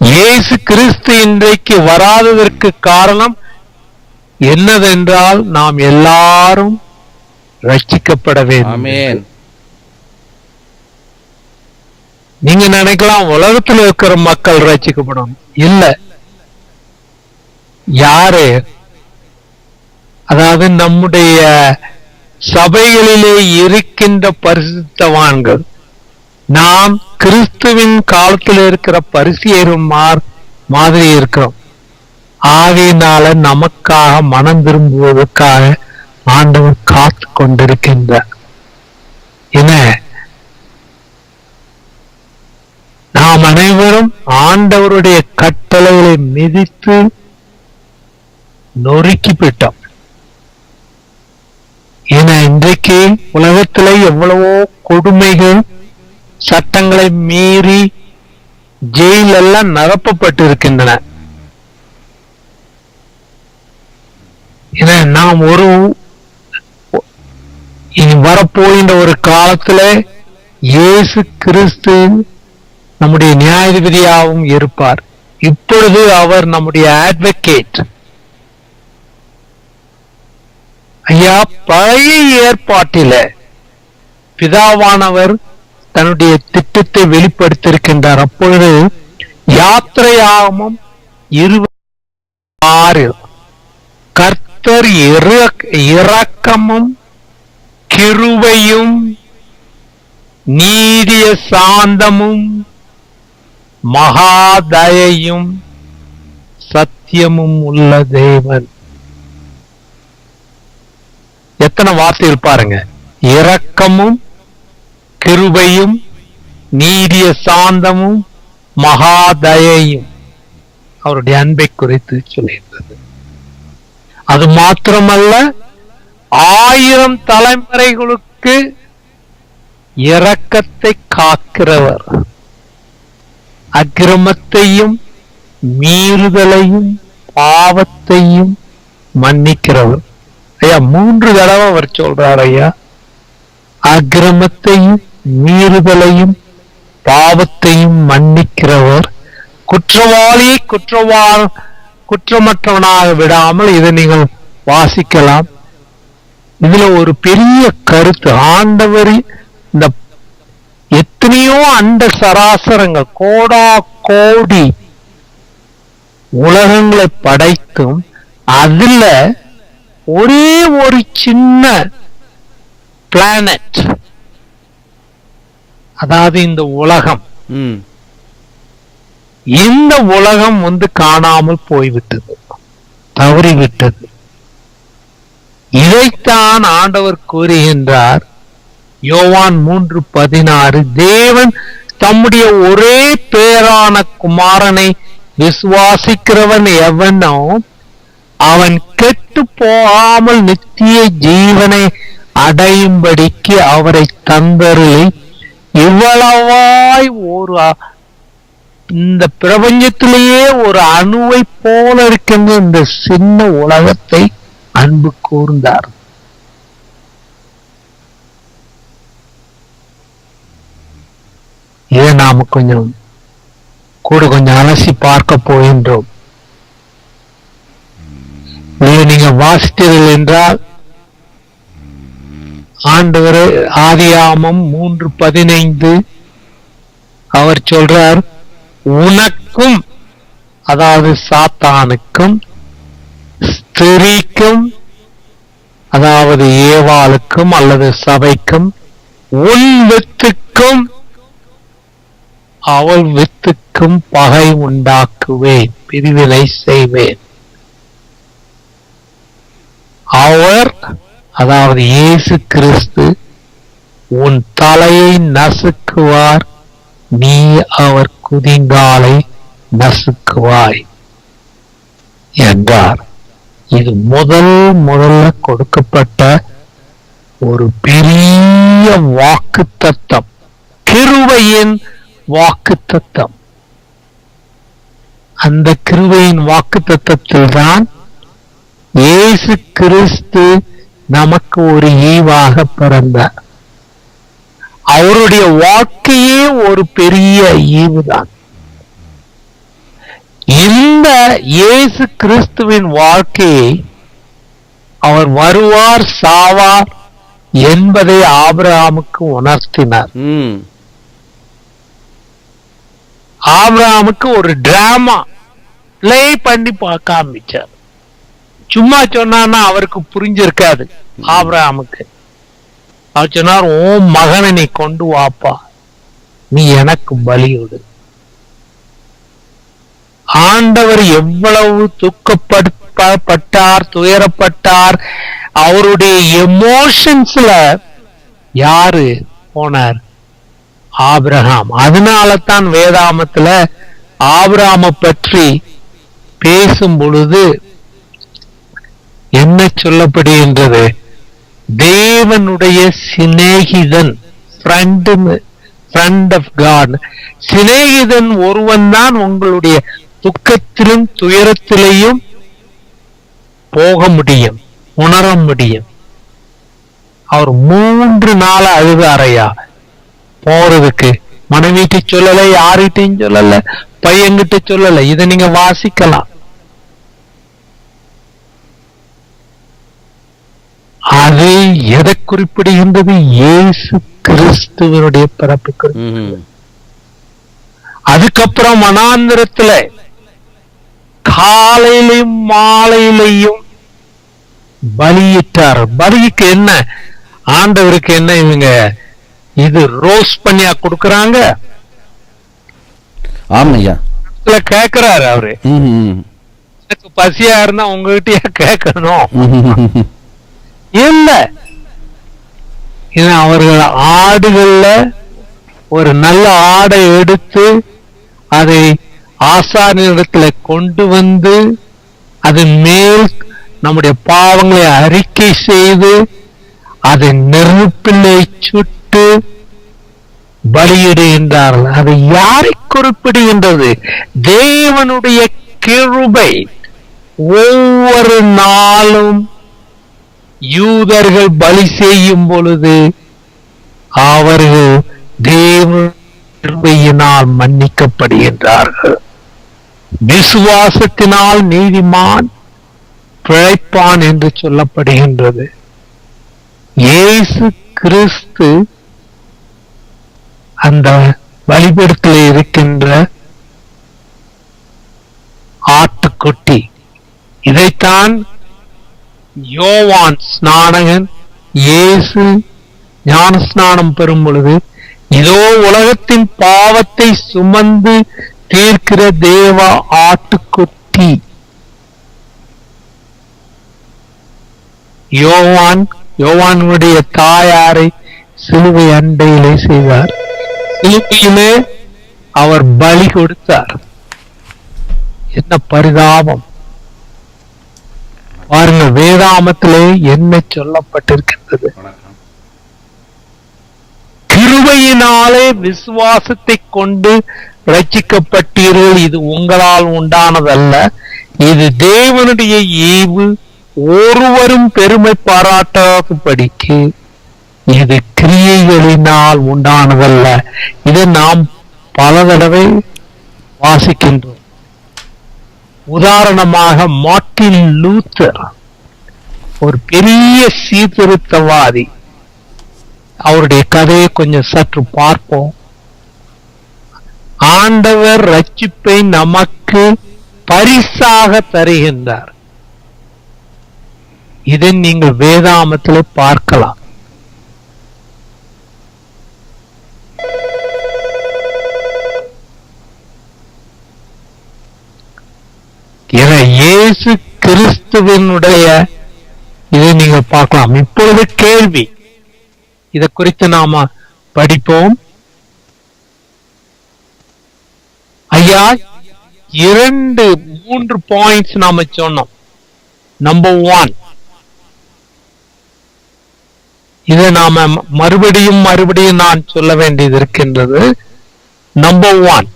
இயேசு கிறிஸ்து இன்றைக்கு வராததற்கு காரணம் என்னதென்றால் நாம் எல்லாரும் ரட்சிக்கப்பட வேண்டும். நீங்க நினைக்கலாம் உலகத்தில் இருக்கிற மக்கள் ரட்சிக்கப்படணும். இல்ல, யாரு? அதாவது நம்முடைய சபைகளிலே இருக்கின்ற பரிசுத்தவான்கள். நாம் கிறிஸ்துவின் காலத்தில் இருக்கிற பரிசேயரும் மாதிரி இருக்கிறோம். ஆகையினால நமக்காக மனம் திரும்புவதற்காக ஆண்டவர் காத்து கொண்டிருக்கின்றார். என நாம் அனைவரும் ஆண்டவருடைய கட்டளைகளை மிதித்து நொறுக்கி விட்டோம். ஏன்னா இன்றைக்கு உலகத்துல எவ்வளவோ கொடுமைகள், சட்டங்களை மீறி ஜெயில் எல்லாம் நிரப்பப்பட்டு இருக்கின்றன. ஏன்னா நாம் இனி வரப்போகின்ற ஒரு காலத்துல இயேசு கிறிஸ்து நம்முடைய நியாயாதிபதியாகவும் இருப்பார். இப்பொழுது அவர் நம்முடைய அட்வொகேட். ஐயா, பழைய ஏற்பாட்டில பிதாவானவர் தன்னுடைய திட்டத்தை வெளிப்படுத்தியிருக்கின்றார். அப்பொழுது யாத்திரையாகமம் 26 கர்த்தர் இரக்கமும் கிருபையும் நீடிய சாந்தமும் மகாதயையும் சத்தியமும் உள்ள தேவன். எத்தனை வார்த்தைகள் பாருங்க. இரக்கமும் கிருபையும் நீடிய சாந்தமும் மகாதயையும் அவருடைய அன்பை குறித்து சொல்லியிருந்தது. அது மாத்திரமல்ல, 1000 தலைமுறைகளுக்கு இரக்கத்தை காக்கிறவர், அக்கிரமத்தையும் மீறுதலையும் பாவத்தையும் மன்னிக்கிறவர். ஐயா, 3 தடவை அவர் சொல்றார். ஐயா, அக்கிரமத்தையும் மீறுதலையும் பாவத்தையும் மன்னிக்கிறவர், குற்றவாளியை குற்றமற்றவனாக விடாமல், இதை நீங்கள் வாசிக்கலாம். இதுல ஒரு பெரிய கருத்து, ஆண்டவர் இந்த எத்தனையோ அண்ட சராசரங்கள், கோடா கோடி உலகங்களை படைத்தும் அதுல ஒரே ஒரு சின்ன பிளானட், அதாவது இந்த உலகம், இந்த உலகம் காணாமல் போய்விட்டது, தவறிவிட்டது. இதைத்தான் ஆண்டவர் கூறுகின்றார் யோவான் 3:16, தேவன் தம்முடைய ஒரே பேரான குமாரனை விசுவாசிக்கிறவன் எவனோ அவன் கெட்டு போகாமல் நித்திய ஜீவனை அடையும்படிக்கு அவரை தந்தருளி இவ்வளவாய் இந்த பிரபஞ்சத்திலேயே ஒரு அணுவை போல இருக்கின்ற இந்த சின்ன உலகத்தை அன்பு கூர்ந்தார். இதை நாம கொஞ்சம் அலசி பார்க்க போகின்றோம். நீங்க வாசித்தீர்கள் என்றால் ஆண்டவர் ஆதியாகமம் 3:15 அவர் சொல்றார், உனக்கும், அதாவது சாத்தானுக்கும், ஸ்திரீக்கும், அதாவது ஏவாளுக்கும் அல்லது சபைக்கும், உன் வித்துக்கும் அவள் வித்துக்கும் பகை உண்டாக்குவேன், பிரிவினை செய்வேன். அவர், அதாவது இயேசு கிறிஸ்து, உன் தலையை நசுக்குவார், நீ அவர் குதிங்காலை நசுக்குவாய் என்றார். இது முதல்ல கொடுக்கப்பட்ட ஒரு பெரிய வாக்குத்தத்தம், கிருபையின் வாக்குத்தத்தம். அந்த கிருபையின் வாக்குத்தத்தத்தில் தான் இயேசு கிறிஸ்து நமக்கு ஒரு ஈவாக பிறந்தார். அவருடைய வாழ்க்கையே ஒரு பெரிய ஈவுதான். இந்த இயேசு கிறிஸ்துவின் வாழ்க்கையை அவர் வருவார், சாவார் என்பதை ஆபிரகாமுக்கு உணர்த்தினார். ஆபிரகாமுக்கு ஒரு டிராமா பிளே பண்ணி காமிச்சார். சும்மா சொன்னா அவருக்கு புரிஞ்சிருக்காது. ஆபிரகாமுக்கு அவர் சொன்னார், ஓ மகனை நீ கொண்டு வாப்பா, நீ எனக்கு பலியோடு. ஆண்டவர் எவ்வளவு துக்கப்பட்டார், துயரப்பட்டார். அவருடைய எமோஷன்ஸ்ல யாரு போனார்? ஆபிரகாம். அதனாலதான் வேதாமத்துல ஆபிரகாமை பற்றி பேசும் பொழுது என்ன சொல்லப்படுகின்றது? தேவனுடைய சிநேகிதன், ஃப்ரெண்ட் ஆஃப் காட். சிநேகிதன் ஒருவன் தான் உங்களுடைய துக்கத்திலும் துயரத்திலையும் போக முடியும், உணர முடியும். அவர் 3 நாள் அழுதாரையா போறதுக்கு. மனைவிட்டு சொல்லல, யார்கிட்டையும் சொல்லல, பையன்கிட்ட சொல்லல. இதை நீங்க வாசிக்கலாம். அது எதை குறிப்பிடுகின்றது? இயேசு கிறிஸ்துவனுடைய பிறப்பு. அதுக்கப்புறம் வனாந்திரத்துல காலையிலையும் மாலையிலையும் பலியிட்டார். பலிக்கு என்ன? ஆண்டவருக்கு என்ன இவங்க இது ரோஸ் பண்ணியா கொடுக்கறாங்க? ஆமையா கேக்குறாரு அவரு. எனக்கு பசியா இருந்தா உங்ககிட்டயா கேட்கணும்? இல்ல, அவர்கள் ஆடுகள்ல ஒரு நல்ல ஆடை எடுத்து அதை ஆசாரியனிடத்துல கொண்டு வந்து அதன் மேல் நம்முடைய பாவங்களை அறிக்கை செய்து அதை நெருப்பிலே சுட்டு பலியிடுகின்றார்கள். அதை யாரை குறிப்பிடுகின்றது? தேவனுடைய கிருபை. ஒவ்வொரு நாளும் யூதர்கள் பலி செய்யும் பொழுது அவர்கள் தேவனால் மன்னிக்கப்படுகின்றார்கள். விசுவாசத்தினால் நீதிமான் பிழைப்பான் என்று சொல்லப்படுகின்றது. இயேசு கிறிஸ்து அந்த பலிபீடத்தில் இருக்கின்ற ஆட்டுக்குட்டி. இதைத்தான் யோவான் ஸ்நானகன் இயேசு ஞான ஸ்நானம் பெறும் பொழுது, இதோ உலகத்தின் பாவத்தை சுமந்து தீர்க்கிற தேவ ஆட்டுக்குட்டி. யோவானுடைய தாயாரை சிலுவை அண்டையிலே செய்தார். சிலுவையிலே அவர் பலி கொடுத்தார். என்ன பரிதாபம் பாருங்க! வேதாமத்திலே என்ன சொல்லப்பட்டிருக்கின்றது? கிருபையினாலே விசுவாசத்தை கொண்டு ரட்சிக்கப்பட்டீர்கள், இது உங்களால் உண்டானதல்ல, இது தேவனுடைய ஈவு, ஒருவரும் பெருமை பாராட்டாதபடிக்கு இது கிரியைகளினால் உண்டானதல்ல. இதை நாம் பல தடவை வாசிக்கின்றோம். உதாரணமாக மார்ட்டின் லூத்தர், ஒரு பெரிய சீர்திருத்தவாதி. அவருடைய கதையை கொஞ்சம் சற்று பார்ப்போம். ஆண்டவர் ரட்சிப்பை நமக்கு பரிசாக தருகின்றார். இதை நீங்கள் வேதாமத்தில் பார்க்கலாம். இயேசு கிறிஸ்துவினுடைய இதை நீங்கள் பார்க்கலாம். இப்பொழுது கேள்வி, இதை குறித்து நாம படிப்போம். ஐயா, 3 பாயிண்ட்ஸ் நாம சொன்னோம். நம்பர் 1, இதை நாம மறுபடியும் நான் சொல்ல வேண்டியது இருக்கின்றது. நம்பர் 1,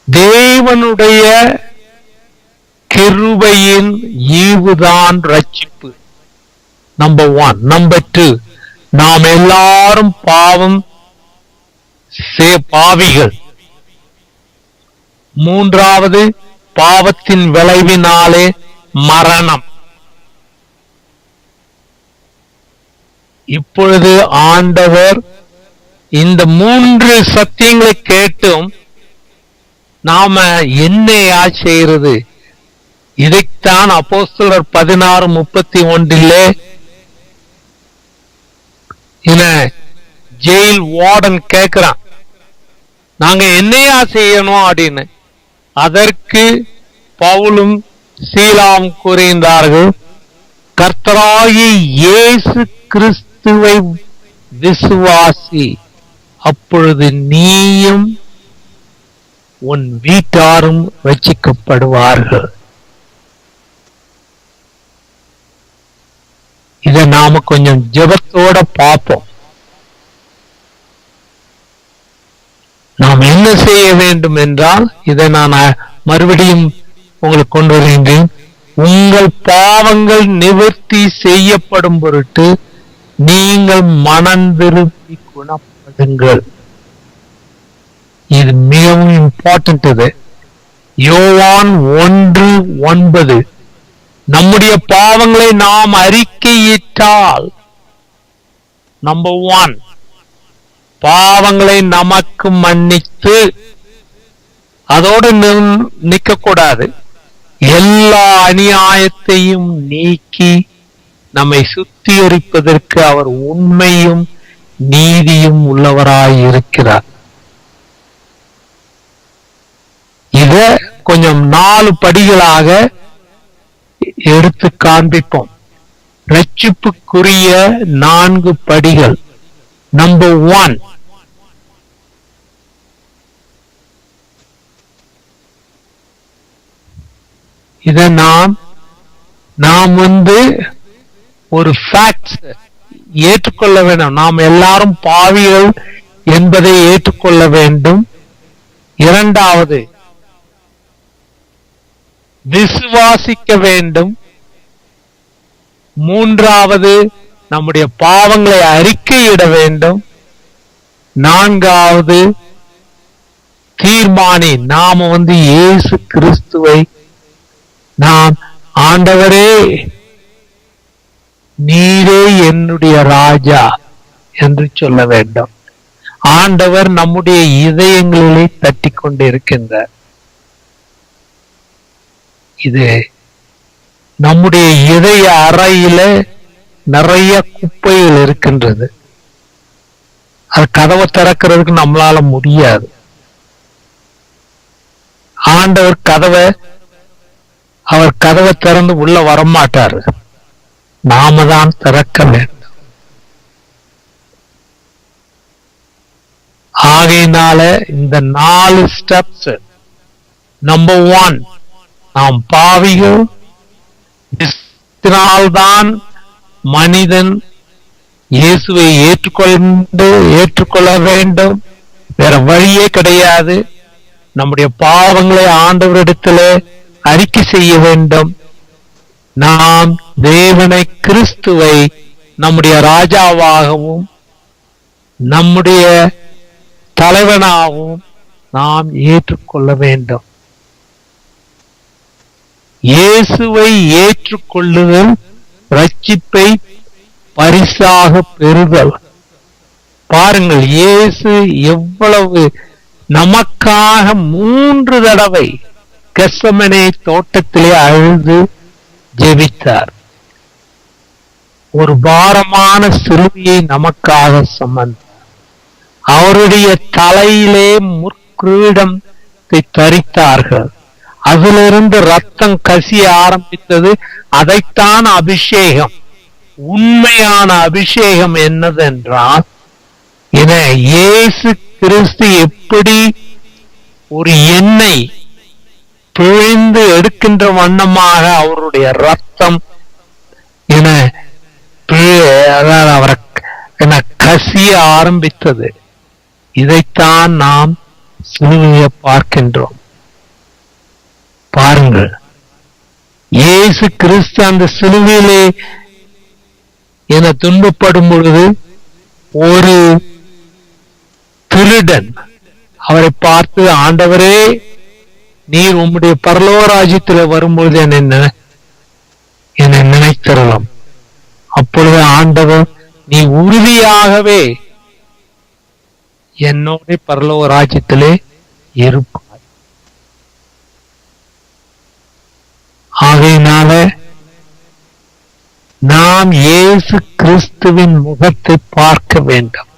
தேவனுடைய கிருபையின் ஈவுதான் ரட்சிப்பு. நம்பர் 1. நம்பர் 2, நாம் எல்லாரும் பாவிகள். 3வது, பாவத்தின் விளைவினாலே மரணம். இப்பொழுது ஆண்டவர் இந்த 3 சத்தியங்களை கேட்டும் நாம என்னையா செய்யறது? இதைத்தான் அப்போஸ்தலர் 16:31 ஜெயில் வார்டன் கேட்கிறான், நாங்க என்னையா செய்யணும் அப்படின்னு. அதற்கு பவுலும் சீலாவும் கூறுகின்றார்கள், கர்த்தராகிய இயேசு கிறிஸ்துவை விசுவாசி, அப்பொழுது நீயும் உன் வீட்டாரும் ரட்சிக்கப்படுவார்கள். இதை நாம கொஞ்சம் ஜெபத்தோட பார்ப்போம். நாம் என்ன செய்ய வேண்டும் என்றால், இதை நான் மறுபடியும் உங்களுக்கு கொண்டு வருகின்றேன். உங்கள் பாவங்கள் நிவர்த்தி செய்யப்படும் பொருட்டு நீங்கள் மனம் திரும்பி குணப்படுங்கள். இது மிகவும் இம்பார்ட்டன்ட். இது யோவான் 1:9. நம்முடைய பாவங்களை நாம் அறிக்கையிட்டால், நம்பர் 1, பாவங்களை நமக்கு மன்னித்து, அதோடு நிற்க கூடாது, எல்லா அநியாயத்தையும் நீக்கி நம்மை சுத்திகரிப்பதற்கு அவர் உண்மையும் நீதியும் உள்ளவராயிருக்கிறார். இத கொஞ்சம் 4 படிகளாக எடுத்து காண்பிப்போம். ரட்சிப்புக்குரிய 4 படிகள். நம்பர் 1, இத நாம் ஒரு ஃபேக்ட்ஸ் ஏற்றுக்கொள்ள வேண்டும். நாம் எல்லாரும் பாவிகள் என்பதை ஏற்றுக்கொள்ள வேண்டும். 2வது, விசுவாசிக்க வேண்டும். 3வது, நம்முடைய பாவங்களை அறிக்கையிட வேண்டும். 4வது, தீர்மானி, நாம இயேசு கிறிஸ்துவை நாம், ஆண்டவரே நீரே என்னுடைய ராஜா என்று சொல்ல வேண்டும். ஆண்டவர் நம்முடைய இதயங்களிலே தட்டி கொண்டு இருக்கின்றார். இது நம்முடைய இதய அறையில நிறைய குப்பைகள் இருக்கின்றது. அது கதவை திறக்கிறதுக்கு நம்மளால முடியாது. ஆண்டவர் அவர் கதவை திறந்து உள்ள வரமாட்டாரு. நாம தான் திறக்க வேண்டும். ஆகையினால இந்த 4 ஸ்டெப்ஸ். நம்பர் 1, நாம் பாவிகள். இதனால்தான் மனிதன் இயேசுவை ஏற்றுக்கொள்ள வேண்டும். வேற வழியே கிடையாது. நம்முடைய பாவங்களை ஆண்டவரிடத்தில் அறிக்கை செய்ய வேண்டும். நாம் தேவனை, கிறிஸ்துவை நம்முடைய ராஜாவாகவும் நம்முடைய தலைவனாகவும் நாம் ஏற்றுக்கொள்ள வேண்டும். இயேசுவை ஏற்றுக்கொள்ளுதல் ரட்சிப்பை பரிசாக பெறுதல். பாருங்கள், இயேசு எவ்வளவு நமக்காக 3 தடவை கெத்செமனே தோட்டத்திலே அழுது ஜெபித்தார். ஒரு பாரமான சிலுவையை நமக்காக சுமந்தார். அவருடைய தலையிலே முற்கிரீடத்தை தரித்தார்கள். அதிலிருந்து ரத்தம் கசிய ஆரம்பித்தது. அதைத்தான் அபிஷேகம். உண்மையான அபிஷேகம் என்னதென்றால், இயேசு கிறிஸ்து எப்படி ஒரு எண்ணெய் பிழிந்து எடுக்கின்ற வண்ணமாக அவருடைய ரத்தம் அவரை கசிய ஆரம்பித்தது. இதைத்தான் நாம் சிலுவையை பார்க்கின்றோம். பாருங்கள், இயேசு கிறிஸ்து அந்த சிலுவையிலே துன்பப்படும் பொழுது ஒரு திருடன் அவரை பார்த்து, ஆண்டவரே, நீர் உம்முடைய பரலோக ராஜ்யத்தில் வரும்பொழுது என்னை நினைத்தரலாம். அப்பொழுது ஆண்டவர், நீ உறுதியாகவே என்னோட பரலோக ராஜ்யத்திலே இருப்பாய். ஆகையினால நாம் இயேசு கிறிஸ்துவின் முகத்தை பார்க்க வேண்டும்.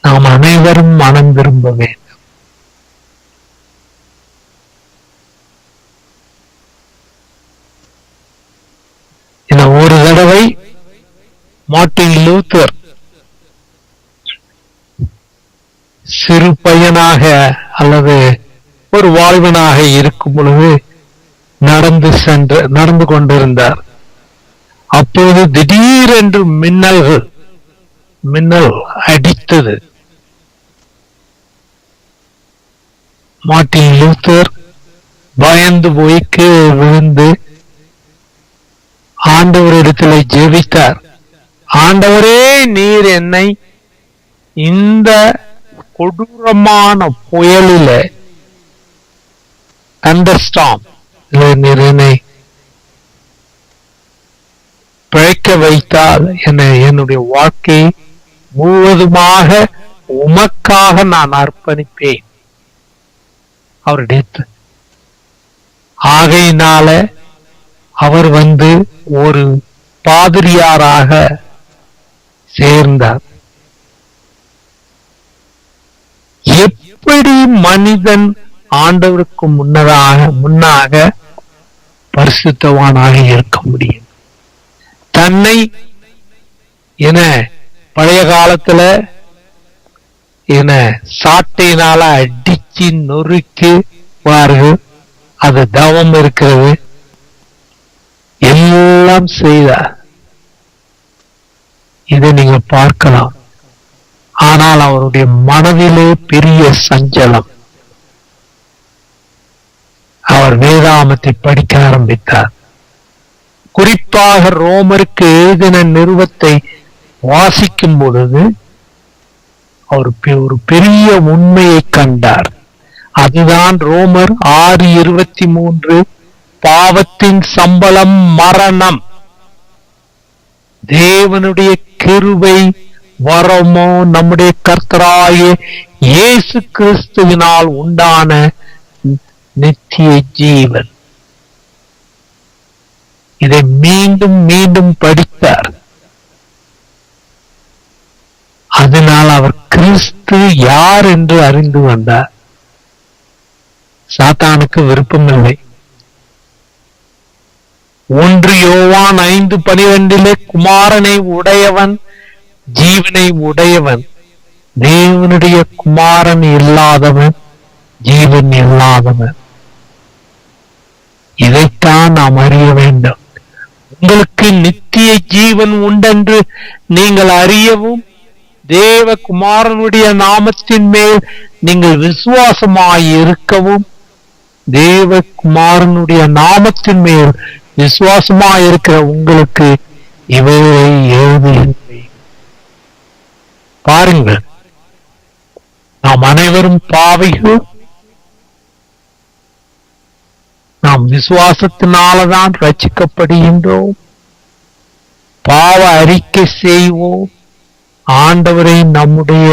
நாம் அனைவரும் மனம் விரும்ப வேண்டும். ஒரு தடவை மார்ட்டின் லூத்தர் சிறு பையனாக அல்லது ஒரு வாழ்வனாக இருக்கும் பொழுது நடந்து கொண்டிருந்தார். அப்போது திடீரென்று மின்னல் அடித்தது. மார்ட்டின் லூத்தர் பயந்து போய் கீழே விழுந்து ஆண்டவரிடத்தில் ஜெபித்தார். ஆண்டவரே, நீர் என்னை இந்த கொடூரமான புயலில தண்டர்ஸ்டார்ம் நீர் என்னை பிழைக்க வைத்தால் என்னுடைய வாழ்க்கை முழுவதுமாக உமக்காக நான் அர்ப்பணிப்பேன். அவருடைய ஆகையினால அவர் ஒரு பாதிரியாராக சேர்ந்தார். எப்படி மனிதன் ஆண்டவருக்கு முன்னாக பரிசுத்தவானாக இருக்க முடியும்? தன்னை பழைய காலத்துல சாட்டையினால அடிச்சு நொறுக்கி அது தவம் இருக்கிறது, எல்லாம் செய்தார். இதை நீங்க பார்க்கலாம். ஆனால் அவருடைய மனதிலே பெரிய சஞ்சலம். அவர் வேதாகமத்தை படிக்க ஆரம்பித்தார். குறிப்பாக ரோமருக்கு எழுதின நிருபத்தை வாசிக்கும் பொழுது அவர் ஒரு பெரிய உண்மையை கண்டார். அதுதான் ரோமர் 6:23 பாவத்தின் சம்பளம் மரணம். தேவனுடைய கிருபை வரமோ நம்முடைய கர்த்தராகிய இயேசு கிறிஸ்துவினால் உண்டான நித்திய ஜீவன். இதை மீண்டும் மீண்டும் படித்தார். அதனால் அவர் கிறிஸ்து யார் என்று அறிந்து வந்தார். சாத்தானுக்கு விருப்பமில்லை. 1 யோவான் 5:12 குமாரனை உடையவன் ஜீவனை உடையவன், தேவனுடைய குமாரன் இல்லாதவன் ஜீவன் இல்லாதவன். இதைத்தான் நாம் அறிய வேண்டும். உங்களுக்கு நித்திய ஜீவன் உண்டென்று நீங்கள் அறியவும், தேவகுமாரனுடைய நாமத்தின் மேல் நீங்கள் விசுவாசமாயிருக்கவும், தேவகுமாரனுடைய நாமத்தின் மேல் விசுவாசமாயிருக்கிற உங்களுக்கு இவைகளை எழுதுகின்றேன். பாருங்கள், நாம் அனைவரும் பாவிகள். நாம் விசுவாசத்தினால்தான் ரட்சிக்கப்படுகின்றோம். பாவ அறிக்கை செய்வோம். ஆண்டவரை நம்முடைய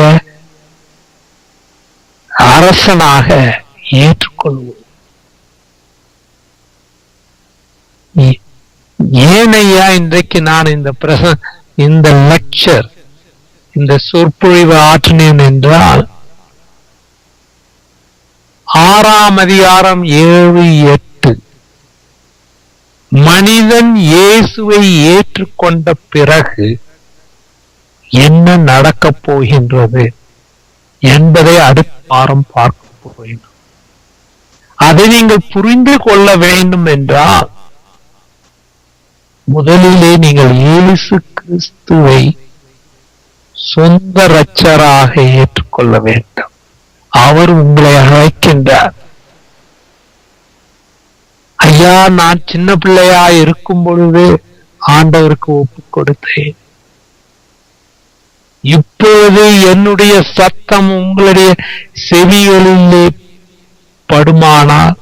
அரசனாக ஏற்றுக்கொள்வோம். ஏனையா இன்றைக்கு நான் இந்த லெக்சர், இந்த சொற்பொழிவு ஆற்றினேன் என்றால், 6ஆம் அதிகாரம் 7-8 மனிதன் இயேசுவை ஏற்றுக்கொண்ட பிறகு என்ன நடக்கப் போகின்றது என்பதை அடுத்த வாரம் பார்க்க போகிறோம். அதை நீங்கள் புரிந்து கொள்ள வேண்டும் என்றால், முதலிலே நீங்கள் இயேசு கிறிஸ்துவை சொந்த இரட்சகராக ஏற்றுக்கொள்ள வேண்டும். அவர் உங்களை அழைக்கின்றார். ஐயா, நான் சின்ன பிள்ளையா இருக்கும் பொழுது ஆண்டவருக்கு ஒப்பு கொடுத்தேன். இப்பொழுது என்னுடைய சத்தம் உங்களுடைய செவிகளிலே படுமானால்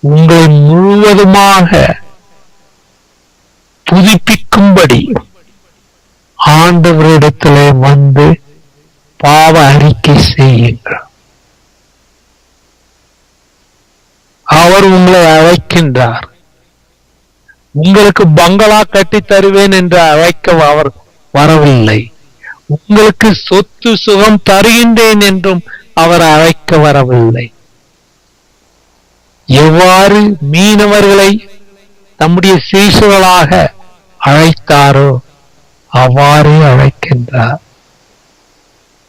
உங்களை முழுவதுமாக புதுப்பிக்கும்படி ஆண்டவரிடத்திலே வந்து பாவ அறிக்கை செய்யுங்கள். அவர் உங்களை அழைக்கின்றார். உங்களுக்கு பங்களா கட்டி தருவேன் என்று அழைக்க அவர் வரவில்லை. உங்களுக்கு சொத்து சுகம் தருகின்றேன் என்றும் அவர் அழைக்க வரவில்லை. எவ்வாறு மீனவர்களை தம்முடைய சீஷர்களாக அழைத்தாரோ அவ்வாறே அழைக்கின்றார்.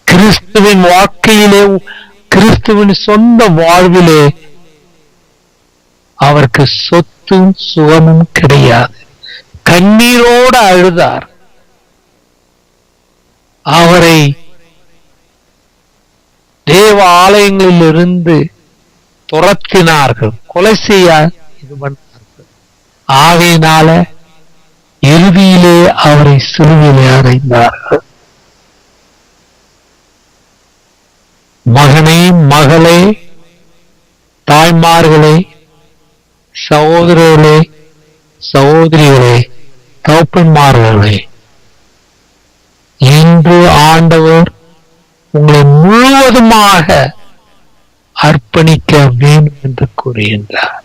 கிறிஸ்துவின் வாழ்க்கையிலே, கிறிஸ்துவின் சொந்த வாழ்விலே அவருக்கு சொத்தும் சுகமும் கிடையாது. கண்ணீரோடு அழுதார். அவரை தேவ ஆலயங்களில் இருந்து துரத்தினார்கள், கொலை செய்ய இது பண்ணார்கள். ஆகையினால இறுதியிலே அவரை சிலுவையிலே அறைந்தார்கள். மகனே, மகளே, தாய்மார்களே, சகோதரர்களே, சகோதரிகளே, தகப்பன்மார்களே, இன்று ஆண்டவர் உங்களை முழுவதுமாக அர்ப்பணிக்க வேண்டும் என்று கூறுகின்றார்.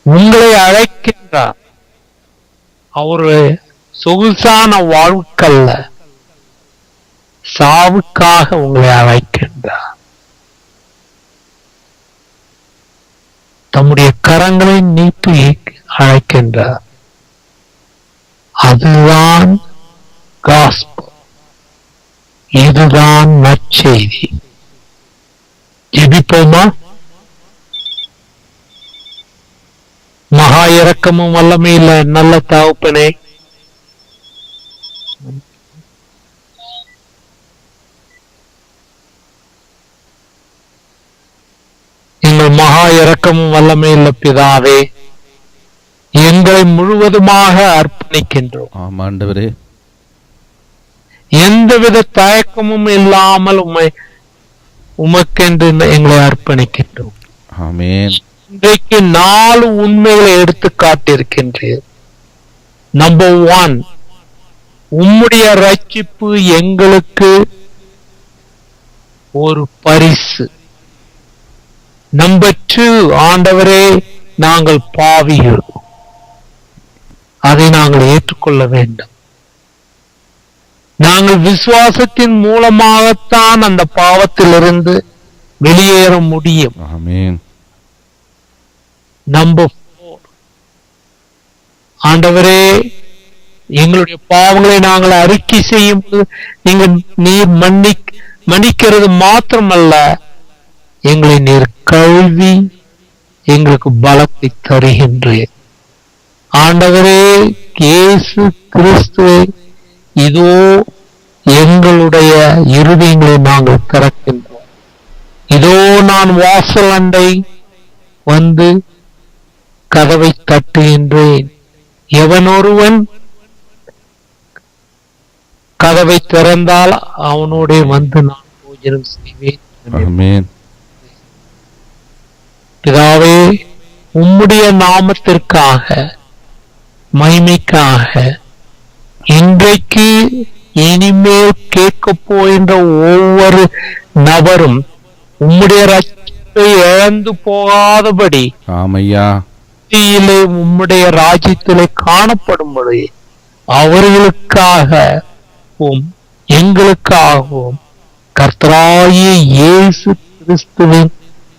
உங்களை அழைக்கின்றார். அவரு சொகுசான வாழ்க்கல்ல, சாவுக்காக உங்களை அழைக்கின்றார். தம்முடைய கரங்களை நீட்டி அழைக்கின்றார். அதுதான் காஸ்பல். இதுதான் நற்செய்தி. ஜெபிப்போமா? மகா இரக்கமும் வல்லமையுள்ள நல்ல தகப்பனே, எங்கள் மகா இரக்கமும் வல்லமையுள்ள பிதாவே, எங்களை முழுவதுமாக அர்ப்பணிக்கின்றோம். ஆமாண்டவரே, எந்தவித தயக்கமும் இல்லாமல் உமக்கென்று எங்களை அர்ப்பணிக்கின்றோம். ஆமென். இன்றைக்கு 4 உண்மைகளை எடுத்து காட்டியிருக்கின்றேன். நம்பர் 1, உம்முடைய ரட்சிப்பு எங்களுக்கு ஒரு பரிசு. நம்பர் 2, ஆண்டவரே நாங்கள் பாவிகள், அதை நாங்கள் ஏற்றுக்கொள்ள வேண்டும். நாங்கள் விசுவாசத்தின் மூலமாகத்தான் அந்த பாவத்திலிருந்து வெளியேற முடியும். ஆமென். நம்பர் 4, ஆண்டவரே எங்களுடைய பாவங்களை நாங்கள் அறிக்கை செய்யும் போது நீர் மன்னிக்கிறது மாத்திரமல்ல, எங்களை நீர் கழுவி எங்களுக்கு பலத்தை தருகின்றேன். ஆண்டவரே இயேசு கிறிஸ்துவே, இதோ எங்களுடைய இருதயங்களை நாங்கள் திறக்கின்றோம். இதோ நான் வாசல் அண்டை வந்து கதவை தட்டுகின்றேன். எவனொருவன் கதவை திறந்தால் அவனோட வந்து நான் போஜனம் செய்வேன். ஆமென். பிதாவே, உம்முடைய நாமத்திற்காக, மகிமைக்காக, இன்றைக்கு இனிமேல் கேட்க போகின்ற ஒவ்வொரு நபரும் உம்முடைய ரட்சிப்பை இழந்து போகாதபடி ஆமையா உம்முடைய ராஜ்யத்திலே காணப்படும்படி அவர்களுக்காகவும் எங்களுக்காகவும் கர்த்தராகிய இயேசு கிறிஸ்துவின்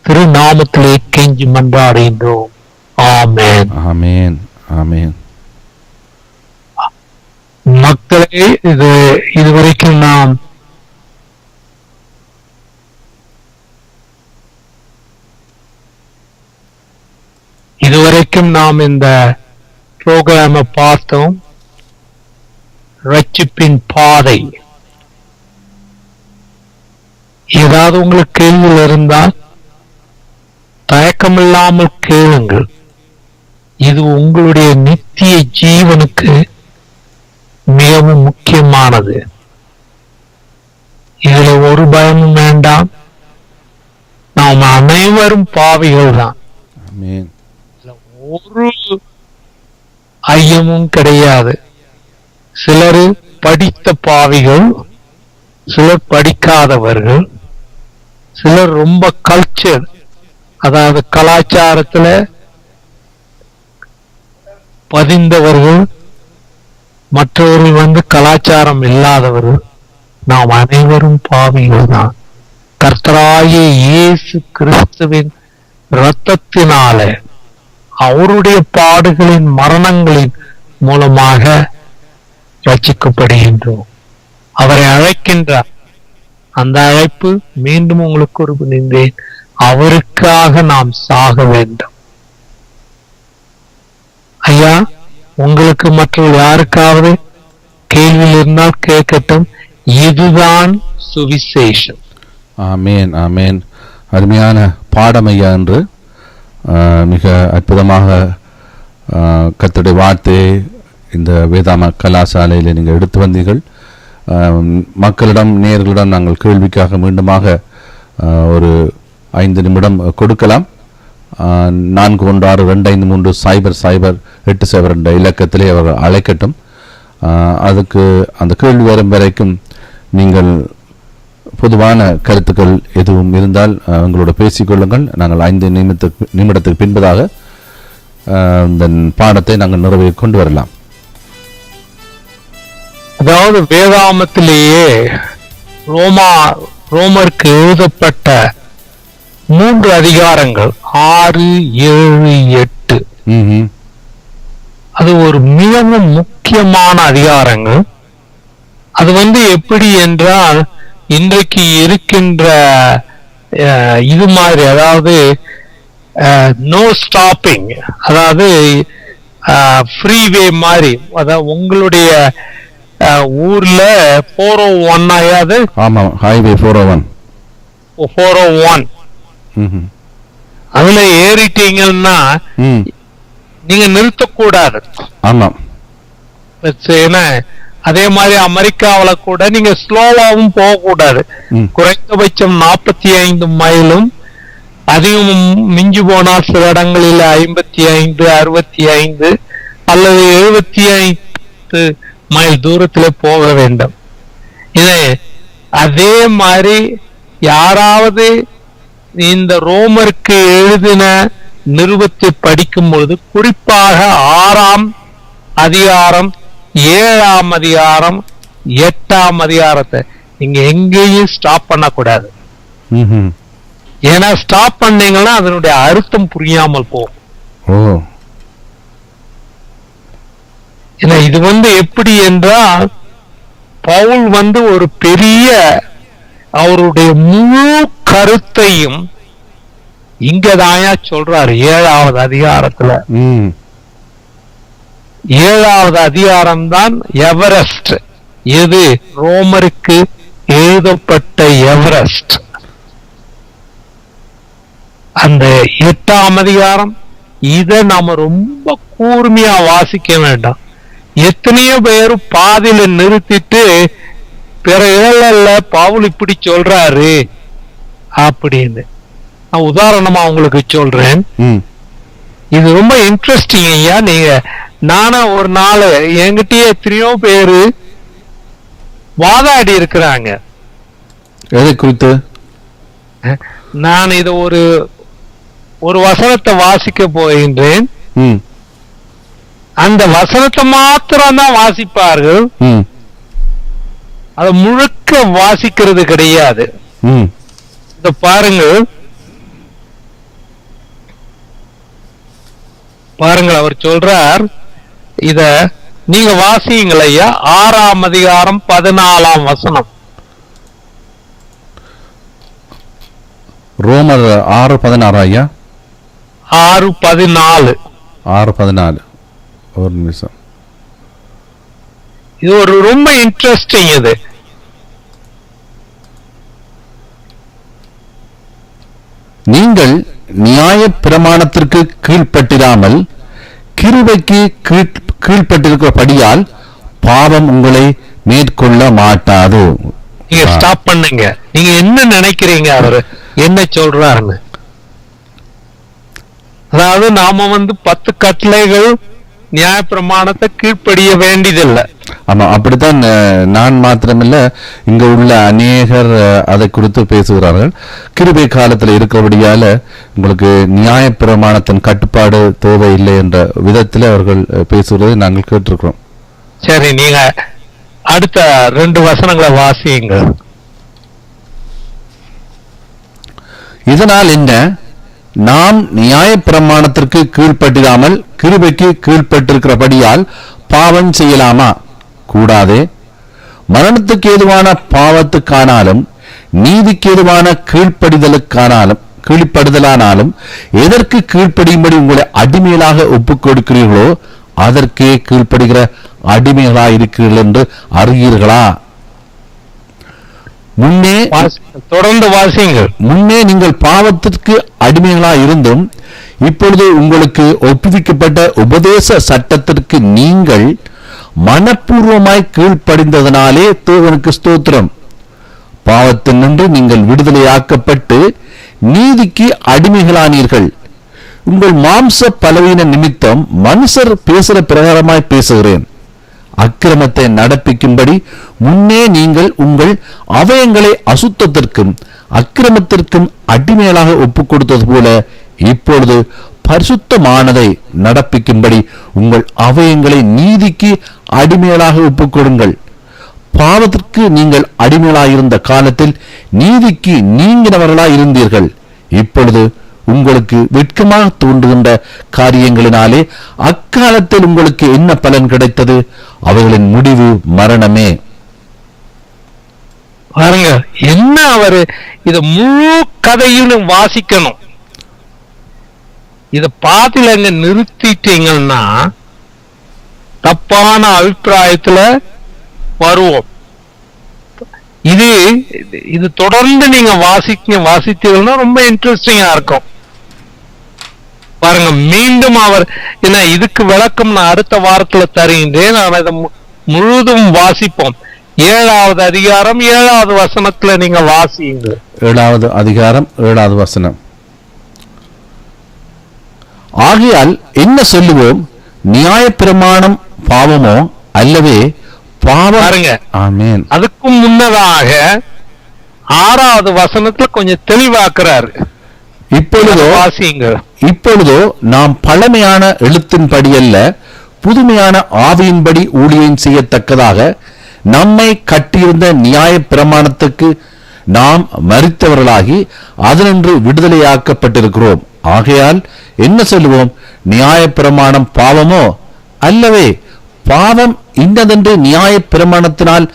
திருநாமத்திலே கெஞ்சி மன்றாடுகின்றோம். ஆமென். ஆமென். ஆமென். மக்களே, இதுவரைக்கும் நாம் இந்த புரோகிராம பார்த்தோம். ரட்சிப்பின் பாதை. ஏதாவது உங்களுக்கு கேள்விகள் இருந்தால் தயக்கமில்லாமல் கேளுங்கள். இது உங்களுடைய நித்திய ஜீவனுக்கு மிகவும் முக்கியமானது. இதுல ஒரு பயமும் வேண்டாம். நாம் அனைவரும் பாவிகள் தான். ஆமென். ஒரு ஐயமும் கிடையாது. சிலர் படித்த பாவிகள், சிலர் படிக்காதவர்கள், சிலர் ரொம்ப கல்ச்சர், அதாவது கலாச்சாரத்துல பதிந்தவர்கள், மற்றவர்கள் கலாச்சாரம் இல்லாதவர்கள். நாம் அனைவரும் பாவிகள் தான். கர்த்தராகிய இயேசு கிறிஸ்துவின் இரத்தத்தினால, அவருடைய பாடுகளின் மரணங்களின் மூலமாக ரட்சிக்கப்படுகின்றோம். அவரை அழைக்கின்றார். அந்த அழைப்பு மீண்டும் உங்களுக்கு ஒரு நின்றேன். அவருக்காக நாம் சாக வேண்டும். ஐயா, உங்களுக்கு மற்றவர்கள் யாருக்காவது கேள்வி இருந்தால் கேட்கட்டும். இதுதான் சுவிசேஷம். ஆமென். ஆமென். அருமையான பாடம் ஐயா. என்று மிக அற்புதமாக கர்த்தருடைய வார்த்தையை இந்த வேதாம கலாசாலையில் நீங்கள் எடுத்து வந்தீர்கள். மக்களிடம், நேயர்களிடம் நாங்கள் கேள்விக்காக மீண்டுமாக ஒரு 5 நிமிடம் கொடுக்கலாம். 4162530080 என்ற இலக்கத்திலே அவர்கள் அழைக்கட்டும். அதுக்கு அந்த கேள்வி வரும் வரைக்கும் நீங்கள் பொதுவான கருத்துக்கள் எதுவும் இருந்தால் எங்களோட பேசிக்கொள்ளுங்கள். நாங்கள் 5 நிமிடத்துக்கு பின்பதாக இந்த பாடத்தை நாங்கள் நிறைவே கொண்டு வரலாம். அதாவது வேதாமத்திலேயே ரோமருக்கு எழுதப்பட்ட 3 அதிகாரங்கள் 6, 7, 8 அது ஒரு மிகவும் முக்கியமான அதிகாரங்கள். அது எப்படி என்றால், இன்றைக்கு இருக்கின்ற இது மாதிரி, அதாவது நோ ஸ்டாப்பிங், அதாவது ஃப்ரீவே மாதிரி, அதாவது உங்களுடைய ஊர்ல 401 ஆயாது. ஆமா, ஹைவே 401 அதுல ஏறிட்டீங்கன்னா நீங்க நிறுத்தக்கூடாது. ஆமா. அதே மாதிரி அமெரிக்காவில கூட நீங்க ஸ்லோவாவும் போக கூடாது. குறைந்தபட்சம் 45 மைலும் அதிகம் மிஞ்சி போனால் சில இடங்களில் 55, 65 அல்லது 75 மைல் தூரத்தில் போக வேண்டும். இதை அதே மாதிரி யாராவது இந்த ரோமருக்கு எழுதின நிருபத்தை படிக்கும் பொழுது குறிப்பாக 6ஆம் அதிகாரம், 7ஆம் அதிகாரம், 8ஆம் அதிகாரத்தை நீங்க எங்கேயும் ஸ்டாப் பண்ணக்கூடாது. ஏன்னா ஸ்டாப் பண்ணீங்கன்னா அதனுடைய அர்த்தம் புரியாமல் போகும். ஏன்னா இது எப்படி என்றால் பவுல் ஒரு பெரிய அவருடைய முழு கருத்தையும் இங்கதாயா சொல்றாரு 7வது அதிகாரத்துல. 7வது அதிகாரம் தான் எவரெஸ்ட். எது? ரோமருக்கு எழுதப்பட்ட எவரெஸ்ட். அந்த 8ஆம் அதிகாரம் இத நாம ரொம்ப கூர்மையா வாசிக்க வேண்டாம். எத்தனையோ பேர் பாதியில நிறுத்திட்டு பிற இடங்கள்ல பவுல் இப்படி சொல்றாரு அப்படின்னு. நான் உதாரணமா உங்களுக்கு சொல்றேன். இது ரொம்ப இன்ட்ரெஸ்டிங் ஐயா. நீங்க நானா ஒரு நாள் என்கிட்டயே எத்தனையோ பேரு வாதாடி இருக்கிறாங்க. எதை குறித்து? நான் இத ஒரு வசனத்தை வாசிக்க போகின்றேன். அந்த வசனத்தை மாத்திரம் தான் வாசிப்பார்கள், அதை முழுக்க வாசிக்கிறது கிடையாது. இத பாருங்கள், அவர் சொல்றார். இத நீங்க வாசியுங்கள் ஐயா. 6ஆம் அதிகாரம் 14ஆம் வசனம். ரோமர் 6:16 ஐயா. 6:14. 6:14. ஒரு நிமிஷம். இது ரொம்ப இன்ட்ரெஸ்டிங். இது நீங்கள் நியாய பிரமாணத்திற்கு கீழ்ப்பட்டிராமல் கிருபைக்கு கீழ்ப்பட்டிருக்கிறபடியால் பாவம் உங்களை மேற்கொள்ள மாட்டாது. நீங்க ஸ்டாப் பண்ணுங்க. நீங்க என்ன நினைக்கிறீங்க அவரு என்ன சொல்றாருன்னு? அதாவது நாம 10 கட்டளைகள் நியாய பிரமாணத்தை கீழ்ப்படிய வேண்டியதில்லை. ஆமா, அப்படித்தான். நான் மாத்திரமில்ல, இங்க உள்ள அநேகர் அதை குறித்து பேசுகிறார்கள். கிருபை காலத்துல இருக்கிறபடியால உங்களுக்கு நியாய பிரமாணத்தின் கட்டுப்பாடு தேவையில்லை என்ற விதத்தில் அவர்கள் பேசுவதை நாங்கள் கேட்டிருக்கிறோம். சரி, நீங்க அடுத்த 2 வசனங்களை வாசியுங்க. இதனால் என்ன? நாம் நியாய பிரமாணத்திற்கு கீழ்ப்பட்டிராமல் கிருபைக்கு கீழ்ப்பட்டிருக்கிறபடியால் பாவம் செய்யலாமா? கூடாதே. மரணத்துக்கு ஏதுவான பாவத்துக்கானாலும் நீதிக்கு ஏதுவான கீழ்ப்படுதலானாலும் எதற்கு கீழ்ப்படியும்படி உங்களை அடிமைகளாக ஒப்புக் கொடுக்கிறீர்களோ அதற்கே கீழ்ப்படுகிற அடிமைகளாக இருக்கிறீர்கள் என்று அறியீர்களா? முன்னே தொடர்ந்து வாசியுங்கள். முன்னே நீங்கள் பாவத்திற்கு அடிமைகளாக இருந்தும் இப்பொழுது உங்களுக்கு ஒப்புவிக்கப்பட்ட உபதேச சட்டத்திற்கு நீங்கள் மனப்பூர்வமாய் கீழ்ப்படிந்ததனாலே தேவனுக்கு ஸ்தோத்திரம். பாவத்தினின்று நீங்கள் விடுதலையாக்கப்பட்டு நீதிக்கு அடிமைகளானீர்கள். உங்கள் மாம்ச பலவீன நிமித்தம் மனுஷர் பேசுகிற பிரகாரமாய் பேசுகிறேன். அக்கிரமத்தை நடப்பிக்கும்படி முன்னே நீங்கள் உங்கள் அவயங்களை அசுத்தத்திற்கும் அக்கிரமத்திற்கும் அடிமைகளாக ஒப்புக் கொடுத்தது போல இப்பொழுது பரிசுத்தமானதை நடப்பிக்கும்படி உங்கள் அவயங்களை நீதிக்கு அடிமைகளாக ஒப்புக் கொடுங்கள். பாவத்திற்கு நீங்கள் அடிமைகளாயிருந்த காலத்தில் நீதிக்கு நீங்கினவர்களாய் இருந்தீர்கள். இப்பொழுது உங்களுக்கு வெட்கமாக தோன்றுகின்ற காரியங்களினாலே அக்காலத்தில் உங்களுக்கு என்ன பலன் கிடைத்தது? அவைகளின் முடிவு மரணமே. பாருங்க, என்ன அவரு இத முழு கதையிலும் வாசிக்கணும். இத பாதியில எங்க நிறுத்திட்டீங்கன்னா தப்பான அபிப்பிராயத்துல வருவோம். இது தொடர்ந்து நீங்க வாசித்தீங்கன்னா ரொம்ப இன்ட்ரெஸ்டிங்கா இருக்கும். பாருங்க, மீண்டும் அவர் என்ன இதுக்கு விளக்கம் நான் அடுத்த வாரத்துல தருகின்றேன். நான் இதை முழுதும் வாசிப்போம். 7வது அதிகாரம் 7வது வசனத்துல நீங்க வாசியுங்க. 7வது அதிகாரம் 7வது வசனம். ஆகையால் என்ன சொல்லுவோம்? நியாயப்பிரமாணம் பாவமோ? அல்லவே பாவம். பாருங்க, ஆமென். அதுக்கும் முன்னதாக 6வது வசனத்துல கொஞ்சம் தெளிவாக்குறாரு. இப்பொழுதோ நாம் பழமையான எழுத்தின்படி அல்ல, புதுமையான ஆவியின்படி ஊழியம் செய்யத்தக்கதாக நம்மை கட்டியிருந்த நியாய பிரமாணத்துக்கு நாம் மரித்தவர்களாகி அதனின்று விடுதலையாக்கப்பட்டிருக்கிறோம். ஆகையால் என்ன சொல்லுவோம்? நியாய பிரமாணம் பாவமோ? அல்லவே பாவம் இன்னதென்று நியாய பிரமாணத்தினால்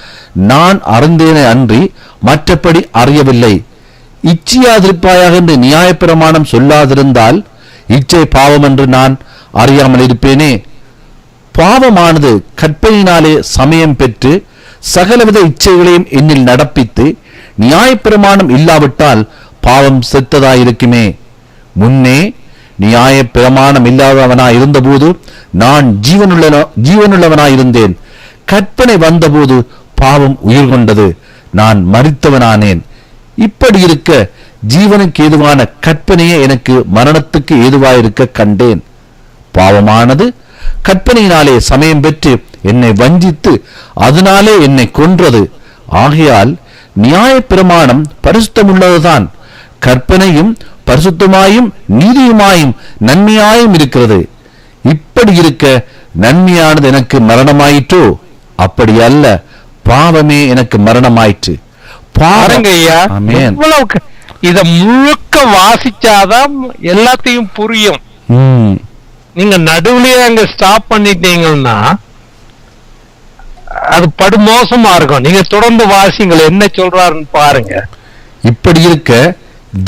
நான் அறிந்தேனே அன்றி மற்றபடி அறியவில்லை. இச்சையாதிருப்பாயாக என்று நியாய பிரமாணம் சொல்லாதிருந்தால் இச்சை பாவம் என்று நான் அறியாமல் இருப்பேனே. பாவமானது கற்பனையினாலே சமயம் பெற்று சகலவித இச்சைகளையும் என்னில் நடப்பித்து நியாயப்பிரமாணம் இல்லாவிட்டால் பாவம் செத்ததாயிருக்குமே. முன்னே நியாயப்பிரமாணம் இல்லாதவனாய் இருந்தபோது நான் ஜீவனுள்ளவனாயிருந்தேன். கற்பனை வந்தபோது பாவம் உயிர் கொண்டது, நான் மரித்தவனானேன். இப்படி இருக்க ஜீவனுக்கு ஏதுவான கற்பனையே எனக்கு மரணத்துக்கு ஏதுவாயிருக்க கண்டேன். பாவமானது கற்பனையினாலே சமயம் பெற்று என்னை வஞ்சித்து அதனாலே என்னை கொன்றது. ஆகையால் நியாய பிரமாணம் பரிசுத்தமுள்ளதுதான், கற்பனையும் பரிசுத்தமாயும் நீதியுமாயும் நன்மையாயும் இருக்கிறது. இப்படி இருக்க நன்மையானது எனக்கு மரணமாயிற்றோ? அப்படி அல்ல, பாவமே எனக்கு மரணமாயிற்று. இத முழுக்க வாசிச்சாதான் எல்லாத்தையும் புரியும். நீங்க நடுவுலயே அங்க ஸ்டாப் பண்ணிட்டீங்கன்னா அது படுமோசமா இருக்கும். நீங்க தொடர்ந்து வாசிங்கள், என்ன சொல்றாருன்னு பாருங்க. இப்படி இருக்க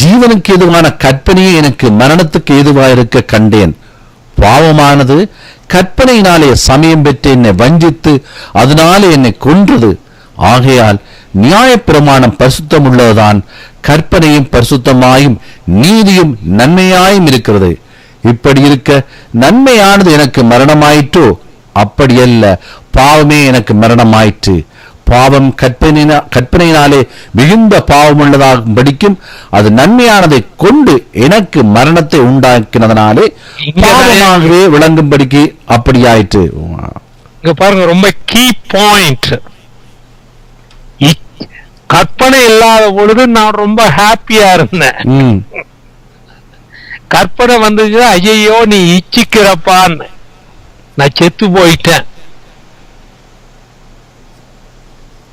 ஜீவனுக்கு ஏதுவான கற்பனையே எனக்கு மரணத்துக்கு ஏதுவாயிருக்க கண்டேன். பாவமானது கற்பனையினாலே சமயம் பெற்று என்னை வஞ்சித்து அதனாலே என்னை கொன்றது. ஆகையால் நியாயப்பிரமாணம் பரிசுத்தம் உள்ளதுதான், கற்பனையும் பரிசுத்தமாயும் நீதியும் நன்மையாயும் இருக்கிறது. இப்படி இருக்க நன்மையானது எனக்கு மரணமாயிற்றோ? அப்படியல்ல, பாவமே எனக்கு மரணமாயிற்று. பாவம் கற்பனையினாலே மிகுந்த பாவம் உள்ளதாகும் படிக்கும் அது நன்மையானதை கொண்டு எனக்கு மரணத்தை உண்டாக்கினதனாலே பாவமாகவே விளங்கும்படிக்கு அப்படியாயிற்று. இங்க பாருங்க, ரொம்ப கீ பாயிண்ட். கற்பனை இல்லாத பொழுது நான் ரொம்ப ஹாப்பியா இருந்தேன். கற்பனை வந்துச்சு, ஐயோ நீ இச்சிக்கிறப்பான்னு, நான் செத்து போயிட்டேன்.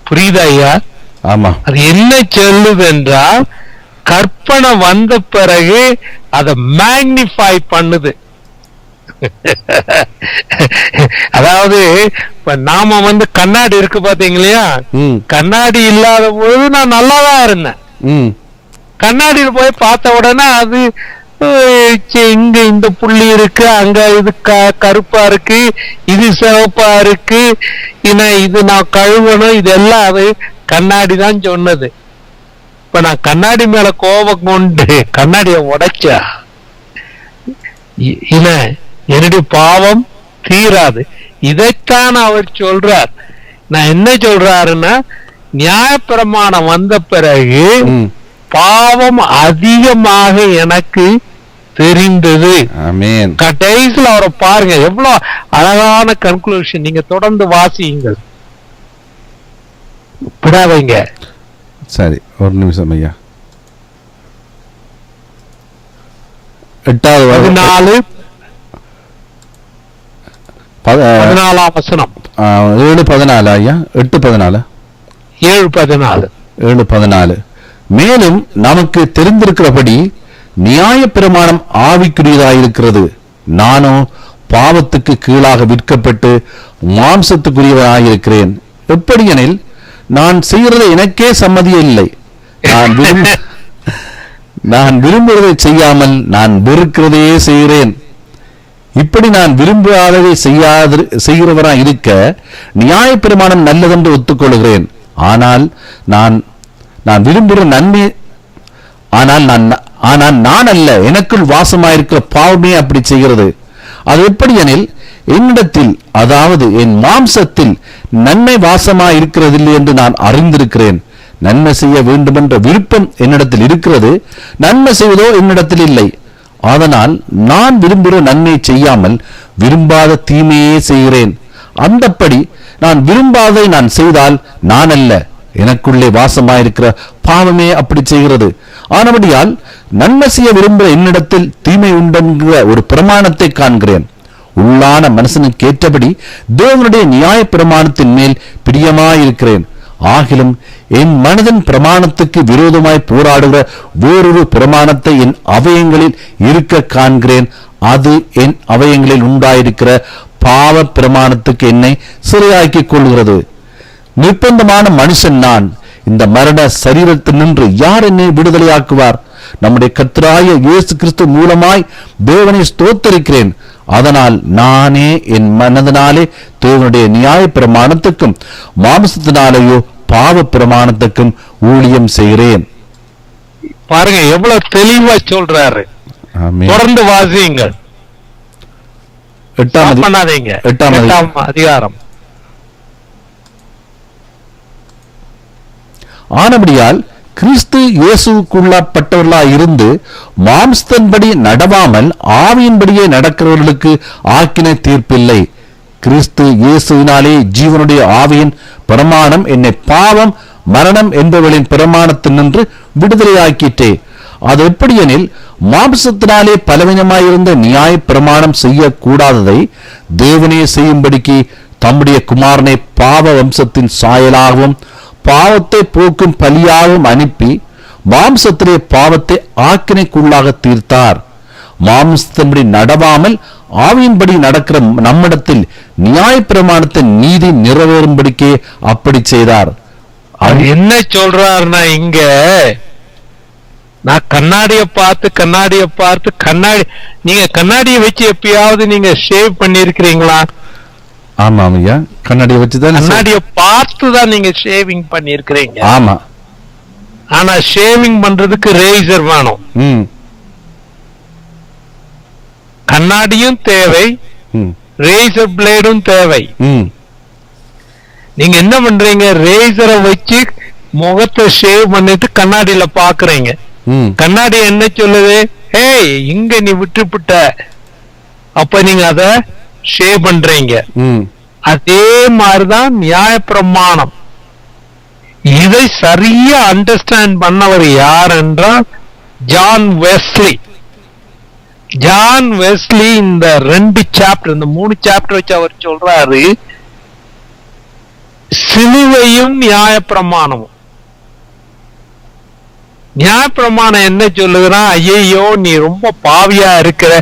புரியுதா ஐயா? ஆமா. அது என்ன சொல்லுது என்றால், கற்பனை வந்த பிறகு அதை மேக்னிஃபை பண்ணுது. அதாவது இப்ப நாம கண்ணாடி இருக்கு பாத்தீங்களா, கண்ணாடி இல்லாத பொழுது நான் நல்லாதான் இருந்தேன். கண்ணாடியில் போய் பார்த்த உடனே அது இங்க இந்த புள்ளி இருக்கு, அங்க இது கருப்பா இருக்கு, இது சிவப்பா இருக்கு, இது நான் கழுவணும், இதெல்லாம் அது கண்ணாடி தான் சொன்னது. இப்ப நான் கண்ணாடி மேல கோபம் கொண்டு கண்ணாடிய உடைச்சா என்னுடைய பாவம் தீராது. இதைத்தான் அவர் சொல்றார். நான் என்ன சொல்றாருன்னா, நியாயப்பிரமாணம் வந்த பிறகு பாவம் அதிகமாக எனக்கு தெரிந்தது. கடைசியில் அவரை பாருங்க, எவ்வளவு அழகான கன்க்ளூஷன். நீங்க தொடர்ந்து வாசியுங்கள், விடாதீங்க. சரி, ஒரு நிமிஷம் ஐயா. 14 வசனம். 7:14 ஐயா. 8:14 7:14. மேலும் நமக்கு தெரிந்திருக்கிறபடி நியாயப்பிரமாணம் ஆவிக்குரியதாயிருக்கிறது, நானோ பாவத்துக்கு கீழாக விற்கப்பட்டு மாம்சத்துக்குரியவனாயிருக்கிறேன். எப்படியெனில் நான் செய்கிறது எனக்கே சம்மதியில்லை. நான் விரும்புவதை செய்யாமல் நான் வெறுக்கிறதையே செய்கிறேன். இப்படி நான் விரும்பாததை செய்கிறவராய் இருக்க நியாயப்பிரமாணம் நல்லதென்று ஒத்துக்கொள்கிறேன். ஆனால் நான் விரும்புகிற நன்மை, ஆனால் நான் அல்ல, எனக்குள் வாசமாயிருக்கிற பாவமே அப்படி செய்கிறது. அது எப்படி எனில், என்னிடத்தில், அதாவது என் மாம்சத்தில் நன்மை வாசமாயிருக்கிறதில்லை என்று நான் அறிந்திருக்கிறேன். நன்மை செய்ய வேண்டுமென்ற விருப்பம் என்னிடத்தில் இருக்கிறது, நன்மை செய்வதோ என்னிடத்தில் இல்லை. அதனால் நான் விரும்புகிற நன்மை செய்யாமல் விரும்பாத தீமையே செய்கிறேன். அந்தப்படி நான் விரும்பாதை நான் செய்தால் நான் அல்ல, எனக்குள்ளே வாசமாயிருக்கிற பாவமே அப்படி செய்கிறது. ஆனபடியால் நன்மை செய்ய விரும்புகிற என்னிடத்தில் தீமை உண்டென்கிற ஒரு பிரமாணத்தை காண்கிறேன். உள்ளான மனுஷனுக்கு ஏற்றபடி தேவனுடைய நியாய பிரமாணத்தின் மேல் பிரியமாயிருக்கிறேன். ஆகிலும் என் மனதின் பிரமாணத்துக்கு விரோதமாய் போராடுகிற வேறொரு பிரமாணத்தை என் அவயங்களில் இருக்க காண்கிறேன். அது என் அவயங்களில் உண்டாயிருக்கிற பாவ பிரமாணத்துக்கு என்னை சிறையாக்கிக் கொள்கிறது. நிர்பந்தமான மனுஷன் நான். இந்த மரண சரீரத்தில் நின்று யார் என்னை விடுதலையாக்குவார்? நம்முடைய கர்த்தராகிய இயேசு கிறிஸ்து மூலமாய் தேவனை ஸ்தோத்தரிக்கிறேன். அதனால் நானே என் மனதினாலே தேவனுடைய நியாய பிரமாணத்துக்கும் மாம்சத்தினாலேயோ பாவ பிரமாணத்துக்கும் ஊழியம் செய்கிறேன். பாருங்க எவ்வளவு தெளிவா சொல்றாரு. தொடர்ந்து வாசியுங்கள். 8ஆம் அதிகாரம். ஆனபடியால் கிறிஸ்து இயேசுக்குள்ளாப்பட்டவர்களாய் இருந்து மாம்சத்தின்படி நடவாமல் ஆவியின்படியே நடக்கிறவர்களுக்கு ஆக்கின தீர்ப்பில்லை. கிறிஸ்து இயேசுவினாலே ஜீவனுடைய ஆவியின் பிரமாணம் என்னை பாவம் மரணம் என்பவர்களின் பிரமாணத்தில் நின்று விடுதலையாக்கிட்டே. அது எப்படியெனில், மாம்சத்தினாலே பலவீனமாயிருந்த நியாய பிரமாணம் செய்யக்கூடாததை தேவனே செய்யும்படிக்கு தம்முடைய குமாரனை பாவ வம்சத்தின் சாயலாகவும் பாவத்தை போக்கும் பலியாகவும் அனுப்பி மாம்சத்திலே பாவத்தை ஆக்கினைக்குள்ளாக தீர்த்தார். மாம்சத்தின்படி நடவாமல் ஆவியின்படி நடக்கிற நம்மிடத்தில் நியாய பிரமாணத்தின் நீதி நிறைவேறும்படிக்கே அப்படி செய்தார். என்ன சொல்றாருன்னா, இங்க நான் கண்ணாடியை பார்த்து நீங்க கண்ணாடியை வச்சு எப்பயாவது நீங்க ஷேவ் பண்ணிருக்கிறீங்களா? ஆமா ஐயா, கண்ணாடியை வச்சுதான். கண்ணாடியை பார்த்துதான் நீங்க ஷேவிங் பண்ணிருக்கிறீங்க. ஆமா. ஆனா ஷேவிங் பண்றதுக்கு ரேசர் வேணும். கண்ணாடியும் தேவை, ரேசர் பிளேடும் தேவை. நீங்க என்ன பண்றீங்க? ரேசரை வச்சு முகத்தை ஷேவ் பண்ணிட்டு கண்ணாடியில பாக்குறீங்க. கண்ணாடி என்ன சொல்லுது? ஏய், இங்க நீ விட்டுப்புட்ட. அப்ப நீங்க அத ஷேவ் பண்றீங்க. அதே மாதிரிதான் நியாய பிரமாணம். இதை சரியா அண்டர்ஸ்டாண்ட் பண்ணவர் யார் என்றால் ஜான் வெஸ்லி. ஜான் வெஸ்லி இந்த 2 சாப்டர், இந்த 3 சாப்டர் வச்சு அவர் சொல்றாரு, சிலுவையும் நியாய பிரமாணமும். நியாய பிரமாணம் என்ன சொல்லுகிறான்? ஐயோ, நீ ரொம்ப பாவியா இருக்கிற,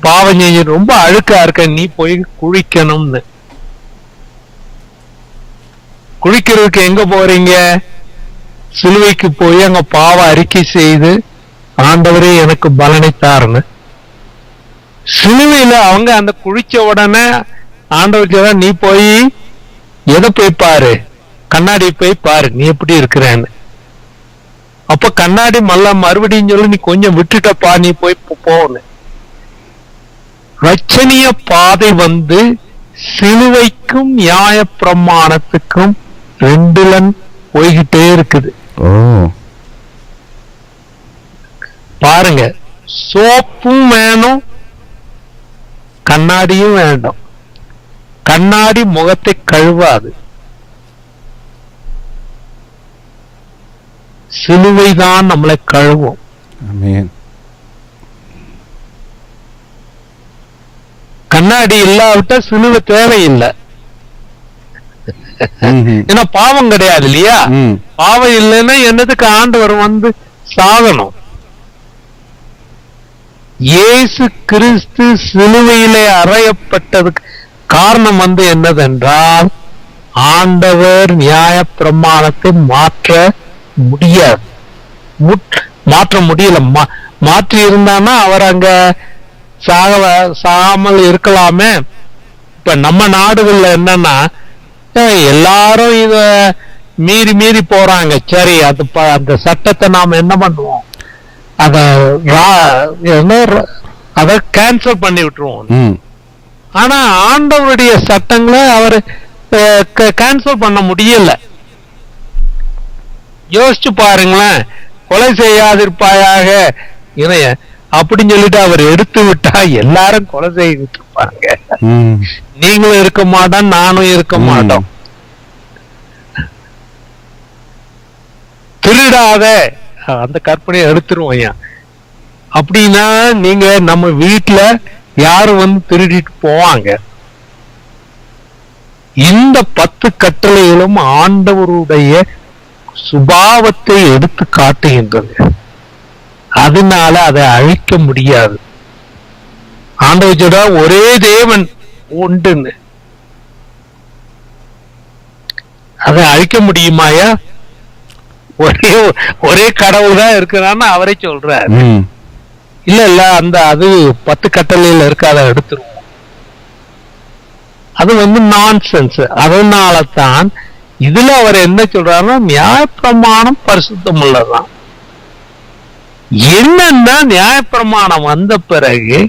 பாவம் செஞ்சு ரொம்ப அழுக்கா இருக்க, நீ போய் குளிக்கணும்னு. குளிக்கிறதுக்கு எங்க போறீங்க? சிலுவைக்கு போய் அங்க பாவ அறிக்கை செய்து, ஆண்டவரே எனக்கு பலனை தாருன்னு. சிலுவையில அவங்க அந்த குளிச்ச உடனே ஆண்டவர் நீ போய் எதை போய் பாரு, கண்ணாடி போய் பாரு, நீ எப்படி இருக்கிறேன்னு. அப்ப கண்ணாடி மறுபடியும் சொல்லி, நீ கொஞ்சம் விட்டுட்டப்பா, நீ போய் போன்னு. ரட்சணிய பாதை சிலுவைக்கும் நியாய பிரமாணத்துக்கும் 2 போய்கிட்டே இருக்குது. பாருங்க, சோப்பும் வேணும், கண்ணாடியும் வேண்டும். கண்ணாடி முகத்தை கழுவாது, சிலுவைதான் நம்மளை கழுவும். கண்ணாடி இல்லாவிட்டா சிலுவை தேவையில்லை. ஏன்னா பாவம் கிடையாது இல்லையா? பாவம் இல்லைன்னா என்னதுக்கு ஆண்டவர் சாகணும்? இயேசு கிறிஸ்து சிலுவையிலே அறையப்பட்டதுக்கு காரணம் என்னதென்றால், ஆண்டவர் நியாய பிரமாணத்தை மாற்ற முடியாது, மாற்ற முடியல. மாற்றி இருந்தானா அவர் அங்க சாகாமல் இருக்கலாமே. இப்ப நம்ம நாடுகள்ல என்னன்னா, எல்லாரும் இத மீறி போறாங்க. சரி, அந்த சட்டத்தை நாம என்ன பண்ணுவோம்? அத கேன்சல் பண்ணி விட்டுருவோம். ஆனா ஆண்டவருடைய சட்டங்களை அவர் கேன்சல் பண்ண முடியல. யோசிச்சு பாருங்களேன். கொலை செய்யாதிருப்பாயாக, அப்படின்னு சொல்லிட்டு அவர் எடுத்து விட்டா எல்லாரும் கொலை செய்துட்டு இருப்பாங்க. நீங்களும் இருக்க மாட்டோம், நானும் இருக்க மாட்டோம். திருடாத அந்த கற்பனையை எடுத்துருவோம். அப்படின்னா நீங்க நம்ம வீட்டுல யாரும் வந்து திருடிட்டு போவாங்க. இந்த 10 கட்டளைகளும் ஆண்டவருடைய சுபாவத்தை எடுத்து காட்டுகின்றது. அதனால அதை அழிக்க முடியாது. ஆண்டவர் சொல்ற ஒரே தேவன் உண்டுன்னு, அதை அழிக்க முடியுமாயா? ஒரே கடவுள் தான் இருக்கிறான்னு அவரே சொல்றாரு. இல்ல அந்த அது 10 கட்டளையில இருக்கு, அதை எடுத்துருவோம். அது வந்து நான்சென்ஸ். அதனாலதான் இதுல அவர் என்ன சொல்றாருன்னா, நியாயப்பிரமாணம் பரிசுத்தம் உள்ளதான். என்னன்னா நியாயப்பிரமாணம் வந்த பிறகு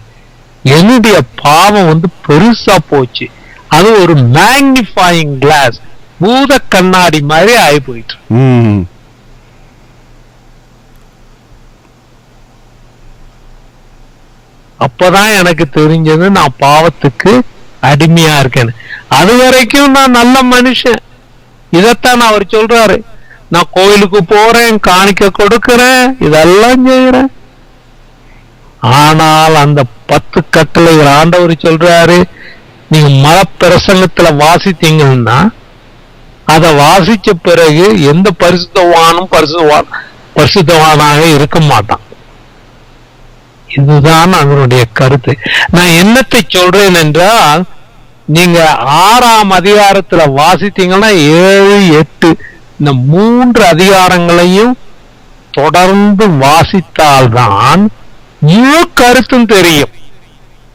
என்னுடைய பாவம் வந்து பெருசா போச்சு. அது ஒரு மேக்னிஃபையிங் கிளாஸ், பூத கண்ணாடி மாதிரி ஆகி போயிட்டு. அப்பதான் எனக்கு தெரிஞ்சது நான் பாவத்துக்கு அடிமையா இருக்கேன். அது வரைக்கும் நான் நல்ல மனுஷன். இதத்தான் அவர் சொல்றாரு, நான் கோயிலுக்கு போறேன், காணிக்க கொடுக்கிறேன், இதெல்லாம் செய்யறேன். ஆனால் அந்த 10 கட்டளைகள் ஆண்டவர் சொல்றாரு, நீங்க மலப்பிரசங்கத்துல வாசித்தீங்கன்னா அதை வாசிச்ச பிறகு எந்த பரிசுத்தவானும் பரிசுத்தவானாக இருக்க மாட்டான். இதுதான் அவருடைய கருத்து. நான் என்னத்தை சொல்றேன் என்றால், நீங்க 6ஆம் அதிகாரத்துல வாசித்தீங்கன்னா 7, 8 இந்த 3 அதிகாரங்களையும் தொடர்ந்து வாசித்தால்தான் முழு கருத்தும் தெரியும்.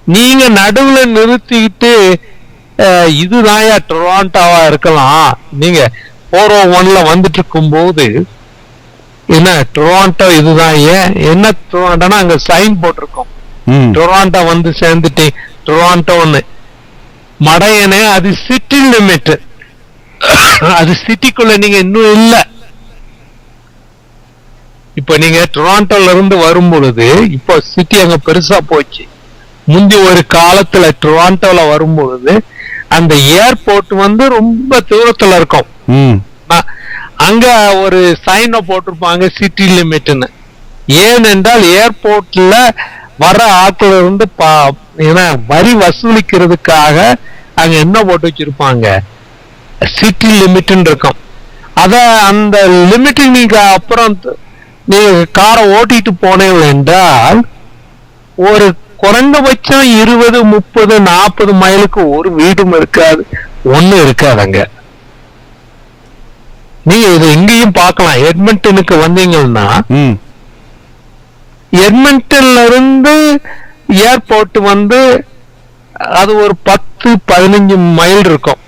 நீங்க நடுவுல நிறுத்திக்கிட்டு இதுதான் டொராண்டோவா இருக்கலாம், நீங்க 401ல வந்துட்டு இருக்கும் போது என்ன டொராண்டோ இதுதான், ஏன் என்ன டொராண்டோனா அங்க சைன் போட்டிருக்கோம், டொராண்டோ வந்து சேர்ந்துட்டு டொராண்டோன்னு. மடையனே அது சிட்டி லிமிட், அது சிட்டிக்குள்ள நீங்க இன்னும் இல்ல. இப்ப நீங்க டொராண்டோல இருந்து வரும் பொழுது இப்போ சிட்டி அங்க பெருசா போச்சு. முந்தி ஒரு காலத்துல டொராண்டோல வரும் பொழுது அந்த ஏர்போர்ட் வந்து ரொம்ப தூரத்துல இருக்கும். அங்க ஒரு சைனை போட்டிருப்பாங்க சிட்டி லிமிட்னு. ஏனென்றால் ஏர்போர்ட்ல வர ஆட்கள் இருந்து வரி வசூலிக்கிறதுக்காக அங்க என்ன போட்டு வச்சிருப்பாங்க, சிட்டி லிமிட்னு இருக்கும். அத அந்த லிமிட் நீங்க அப்புறம் நீங்க காரை ஓட்டிட்டு போனீங்க என்றால் ஒரு குறைந்தபட்சம் 20, 30, 40 மைலுக்கு ஒரு வீடும் இருக்காது, ஒண்ணு இருக்காதுங்க. நீங்க இது எங்கேயும் பார்க்கலாம். எட்மண்டனுக்கு வந்தீங்கன்னா எட்மண்டன்ல இருந்து ஏர்போர்ட் வந்து அது ஒரு 10-15 மைல் இருக்கும்.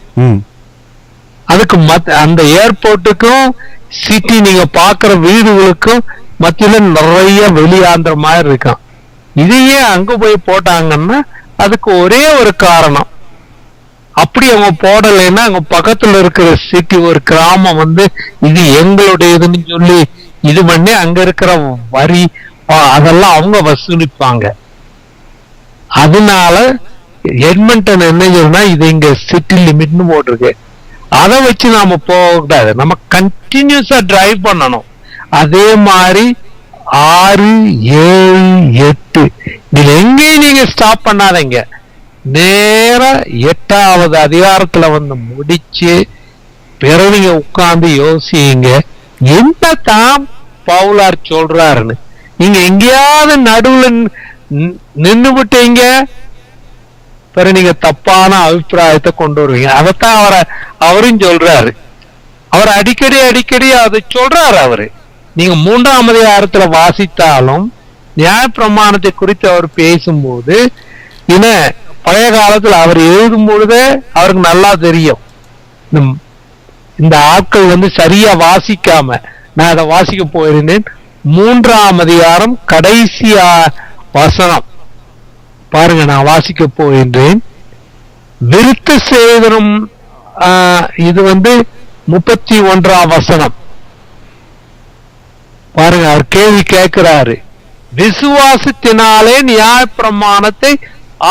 அதுக்கு அந்த ஏர்போர்ட்டுக்கும் சிட்டி நீங்க பாக்குற வீடுகளுக்கும் மத்தியில நிறைய வெளியாந்திர மாதிரி இருக்கும். இதையே அங்க போய் போட்டாங்கன்னா அதுக்கு ஒரே ஒரு காரணம், அப்படி அவங்க போடலைன்னா அங்க பக்கத்துல இருக்கிற சிட்டி ஒரு கிராமம் வந்து இது எங்களுடையதுன்னு சொல்லி இது பண்ணி அங்க இருக்கிற வரி அதெல்லாம் அவங்க வசூலிப்பாங்க. அதனால எட்மண்டன் என்ன சொல்றா, இது இங்க சிட்டி லிமிட்னு போட்டிருக்கு, அதை வச்சு நாம போகக்கூடாது, நம்ம கண்டினியூஸா டிரைவ் பண்ணணும். அதே மாதிரி 6, 7, 8 இதுல எங்கேயும் நீங்க ஸ்டாப் பண்ணாதீங்க, நேரா 8ஆவது அதிகாரத்துல வந்து முடிச்சு பிறகு நீங்க உட்கார்ந்து யோசிங்க என்னதான் பவுலார் சொல்றாருன்னு. நீங்க எங்கேயாவது நடுவுல நின்று விட்டீங்க பிறகு நீங்க தப்பான அபிப்பிராயத்தை கொண்டு வருவீங்க. அதைத்தான் அவரும் சொல்றாரு. அவர் அடிக்கடி அதை சொல்றாரு. அவரு நீங்க 3ஆம் அதிகாரத்துல வாசித்தாலும் நியாயப்பிரமாணத்தை குறித்து அவர் பேசும்போது என்ன பழைய காலத்துல அவர் எழுதும் பொழுதே அவருக்கு நல்லா தெரியும், இந்த ஆட்கள் வந்து சரியா வாசிக்காம. நான் அதை வாசிக்க போயிருந்தேன். 3ஆம் அதிகாரம் கடைசி வசனம் பாருங்க, நான் வாசிக்க போகின்றேன். விருத்த சேதனம் இது வந்து 31ஆம் வசனம் பாருங்க. அவர் கேள்வி கேட்கிறாரு, விசுவாசத்தினாலே நியாயப்பிரமாணத்தை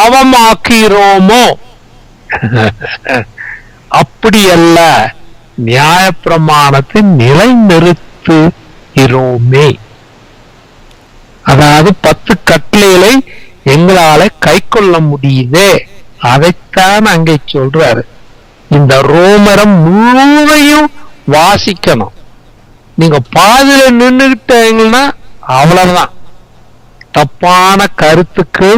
அவமாக்குகிறோமோ? அப்படியல்ல, நியாயப்பிரமாணத்தை நிலைநிறுத்துகிறோமே. அதாவது 10 கட்டளைகளை எங்களால கை கொள்ள முடியுதே, அதைத்தான் அங்கே சொல்றாரு. இந்த ரோமரம் முழுவதையும் வாசிக்கணும். நீங்க பாதியில நின்றுகிட்டீங்கன்னா அவ்வளவுதான், தப்பான கருத்துக்கு.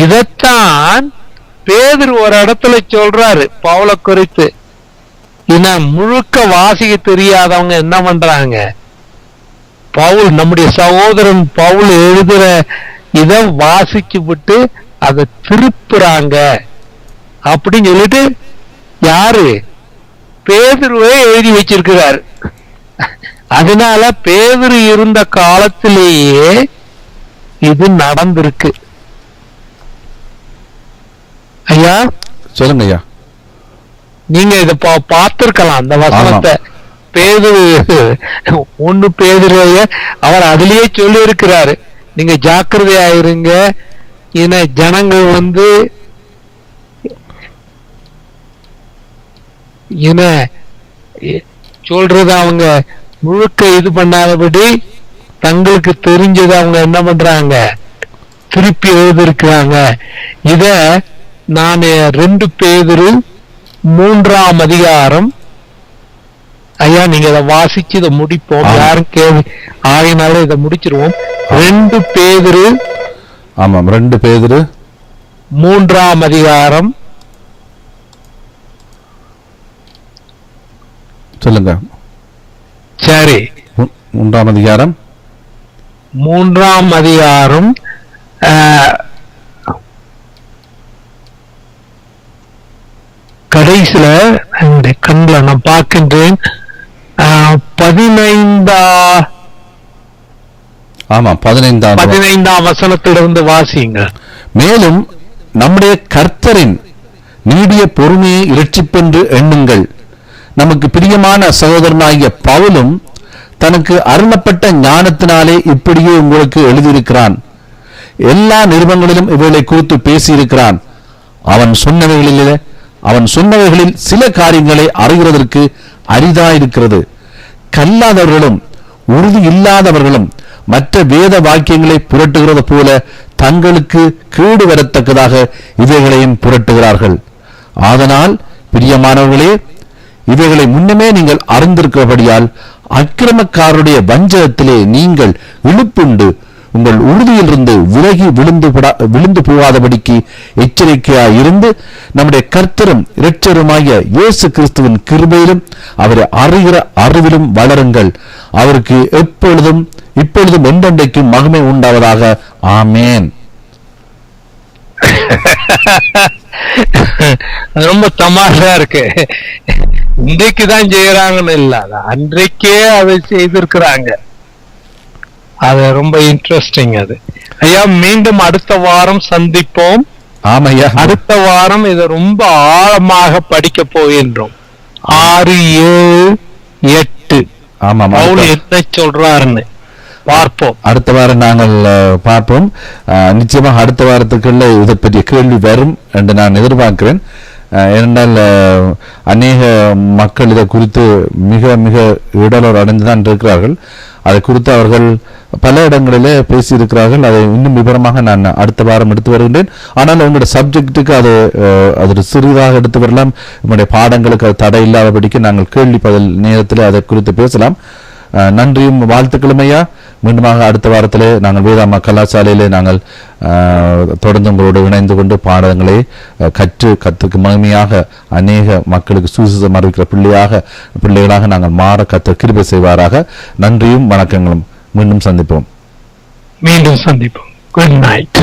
இதைத்தான் பேதுரு ஒரு இடத்துல சொல்றாரு பவுலை குறித்து. முழுக்க வாசிக்க தெரியாதவங்க என்ன பண்றாங்க, பவுல் நம்முடைய சகோதரன் பவுல் எழுதுற இத வாசிச்சு விட்டு அதை திருப்புறாங்க அப்படின்னு சொல்லிட்டு யாரு பேதுருவே எழுதி வச்சிருக்கிறார். அதனால பேதுரு இருந்த காலத்திலேயே இது நடந்திருக்கு. ஐயா சொல்லுங்க ஐயா. நீங்க இத பார்த்திருக்கலாம் அந்த வசனத்தை. பேதுரு 1 பேதுருவைய அவர் அதுலயே சொல்லி இருக்கிறாரு, நீங்க ஜாக்கிரதையாயிருங்க. ஜனங்கள் சொல்றது அவங்க முழுக்க இது பண்ணாதபடி தங்களுக்கு தெரிஞ்சது அவங்க என்ன பண்றாங்க, திருப்பி எழுதிருக்கிறாங்க. இத நான் 2 பேதுரு 3ஆம் அதிகாரம். ஐயா நீங்க இதை வாசிச்சு இதை முடிப்போம், யாரும் கேள்வி ஆகினால இதை முடிச்சிருவோம். 2 பேதுரு, ஆமாம் 2 பேதுரு 3ஆம் அதிகாரம். சொல்லுங்க. சரி, 3ஆம் அதிகாரம் 3ஆம் அதிகாரம் கடைசியில என்னுடைய கண்ணில் நான் பார்க்கின்றேன் 15ஆம் வசனத்திலிருந்து வாசிங்க. மேலும் நம்முடைய கர்த்தரின் நீடிய பொறுமையை இரட்சிப்பென்று எண்ணுங்கள். நமக்கு பிரியமான சகோதரனாகிய பவுலும் தனக்கு அருளப்பட்ட ஞானத்தினாலே இப்படியே உங்களுக்கு எழுதியிருக்கிறான். எல்லா நிருபங்களிலும் இவைகளை குறித்து பேசியிருக்கிறான். அவன் சொன்னவைகளில் சில காரியங்களை அறிகிறதற்கு அரிதாயிருக்கிறது. கல்லாதவர்களும் உறுதி இல்லாதவர்களும் மற்ற வேத வாக்கியங்களை புரட்டுகிறது போல தங்களுக்கு கேடு வரத்தக்கதாக இவைகளையும் புரட்டுகிறார்கள். ஆதனால் பிரியமானவர்களே, இவைகளை முன்னமே நீங்கள் அறிந்திருக்கிறபடியால் அக்கிரமக்காரருடைய வஞ்சகத்திலே நீங்கள் இழுப்புண்டு உங்கள் உறுதியிலிருந்து விலகி விழுந்து போகாதபடிக்கு எச்சரிக்கையாயிருந்து நம்முடைய கர்த்தரும் இரட்சகருமாகிய இயேசு கிறிஸ்துவின் கிருபையிலும் அவரை அறிகிற அறிவிலும் வளருங்கள். அவருக்கு இப்பொழுதும் என்றென்றைக்கும் மகிமை உண்டாவதாக. ஆமேன். ரொம்ப தமாஷா இருக்கு. இன்றைக்குதான் செய்யறாங்கன்னு இல்ல, அன்றைக்கே அதை செய்திருக்கிறாங்க. அது ரொம்ப இன்ட்ரெஸ்டிங். அது ஐயா மீண்டும் அடுத்த வாரம் சந்திப்போம். ஆமையா, அடுத்த வாரம் இதை ரொம்ப ஆழமாக படிக்க போகின்றோம். 6, 7, 8 பவுல் என்ன சொல்றாருன்னு பார்ப்போம். அடுத்த வாரம் நாங்கள் பார்ப்போம். நிச்சயமாக அடுத்த வாரத்துக்குள்ள இதை பற்றிய கேள்வி வரும் என்று நான் எதிர்பார்க்கிறேன். ஏனென்றால் அநேக மக்கள் இதை குறித்து மிக மிக இடலோர் அடைந்துதான் இருக்கிறார்கள். அதை குறித்து அவர்கள் பல இடங்களிலே பேசியிருக்கிறார்கள். அதை இன்னும் விவரமாக நான் அடுத்த வாரம் எடுத்து வருகின்றேன். ஆனால் உங்களுடைய சப்ஜெக்டுக்கு அது சிறிதாக எடுத்து வரலாம். நம்முடைய பாடங்களுக்கு அது தடை இல்லாதபடிக்கு நாங்கள் கேள்வி பதில் நேரத்தில் அதை குறித்து பேசலாம். நன்றியும் வாழ்த்துக்களும் ஐயா. மீண்டுமாக அடுத்த வாரத்திலே நாங்கள் வேதாமா கலாசாலையிலே நாங்கள் தொடர்ந்து உங்களோடு இணைந்து கொண்டு பாடங்களை கற்றுக்கு மகிமையாக அநேக மக்களுக்கு சுவிசேஷம் அறிவிக்கிற பிள்ளைகளாக நாங்கள் மாற கர்த்தர் கிருபை செய்வாராக. நன்றியும் வணக்கங்களும். மீண்டும் சந்திப்போம். Good night.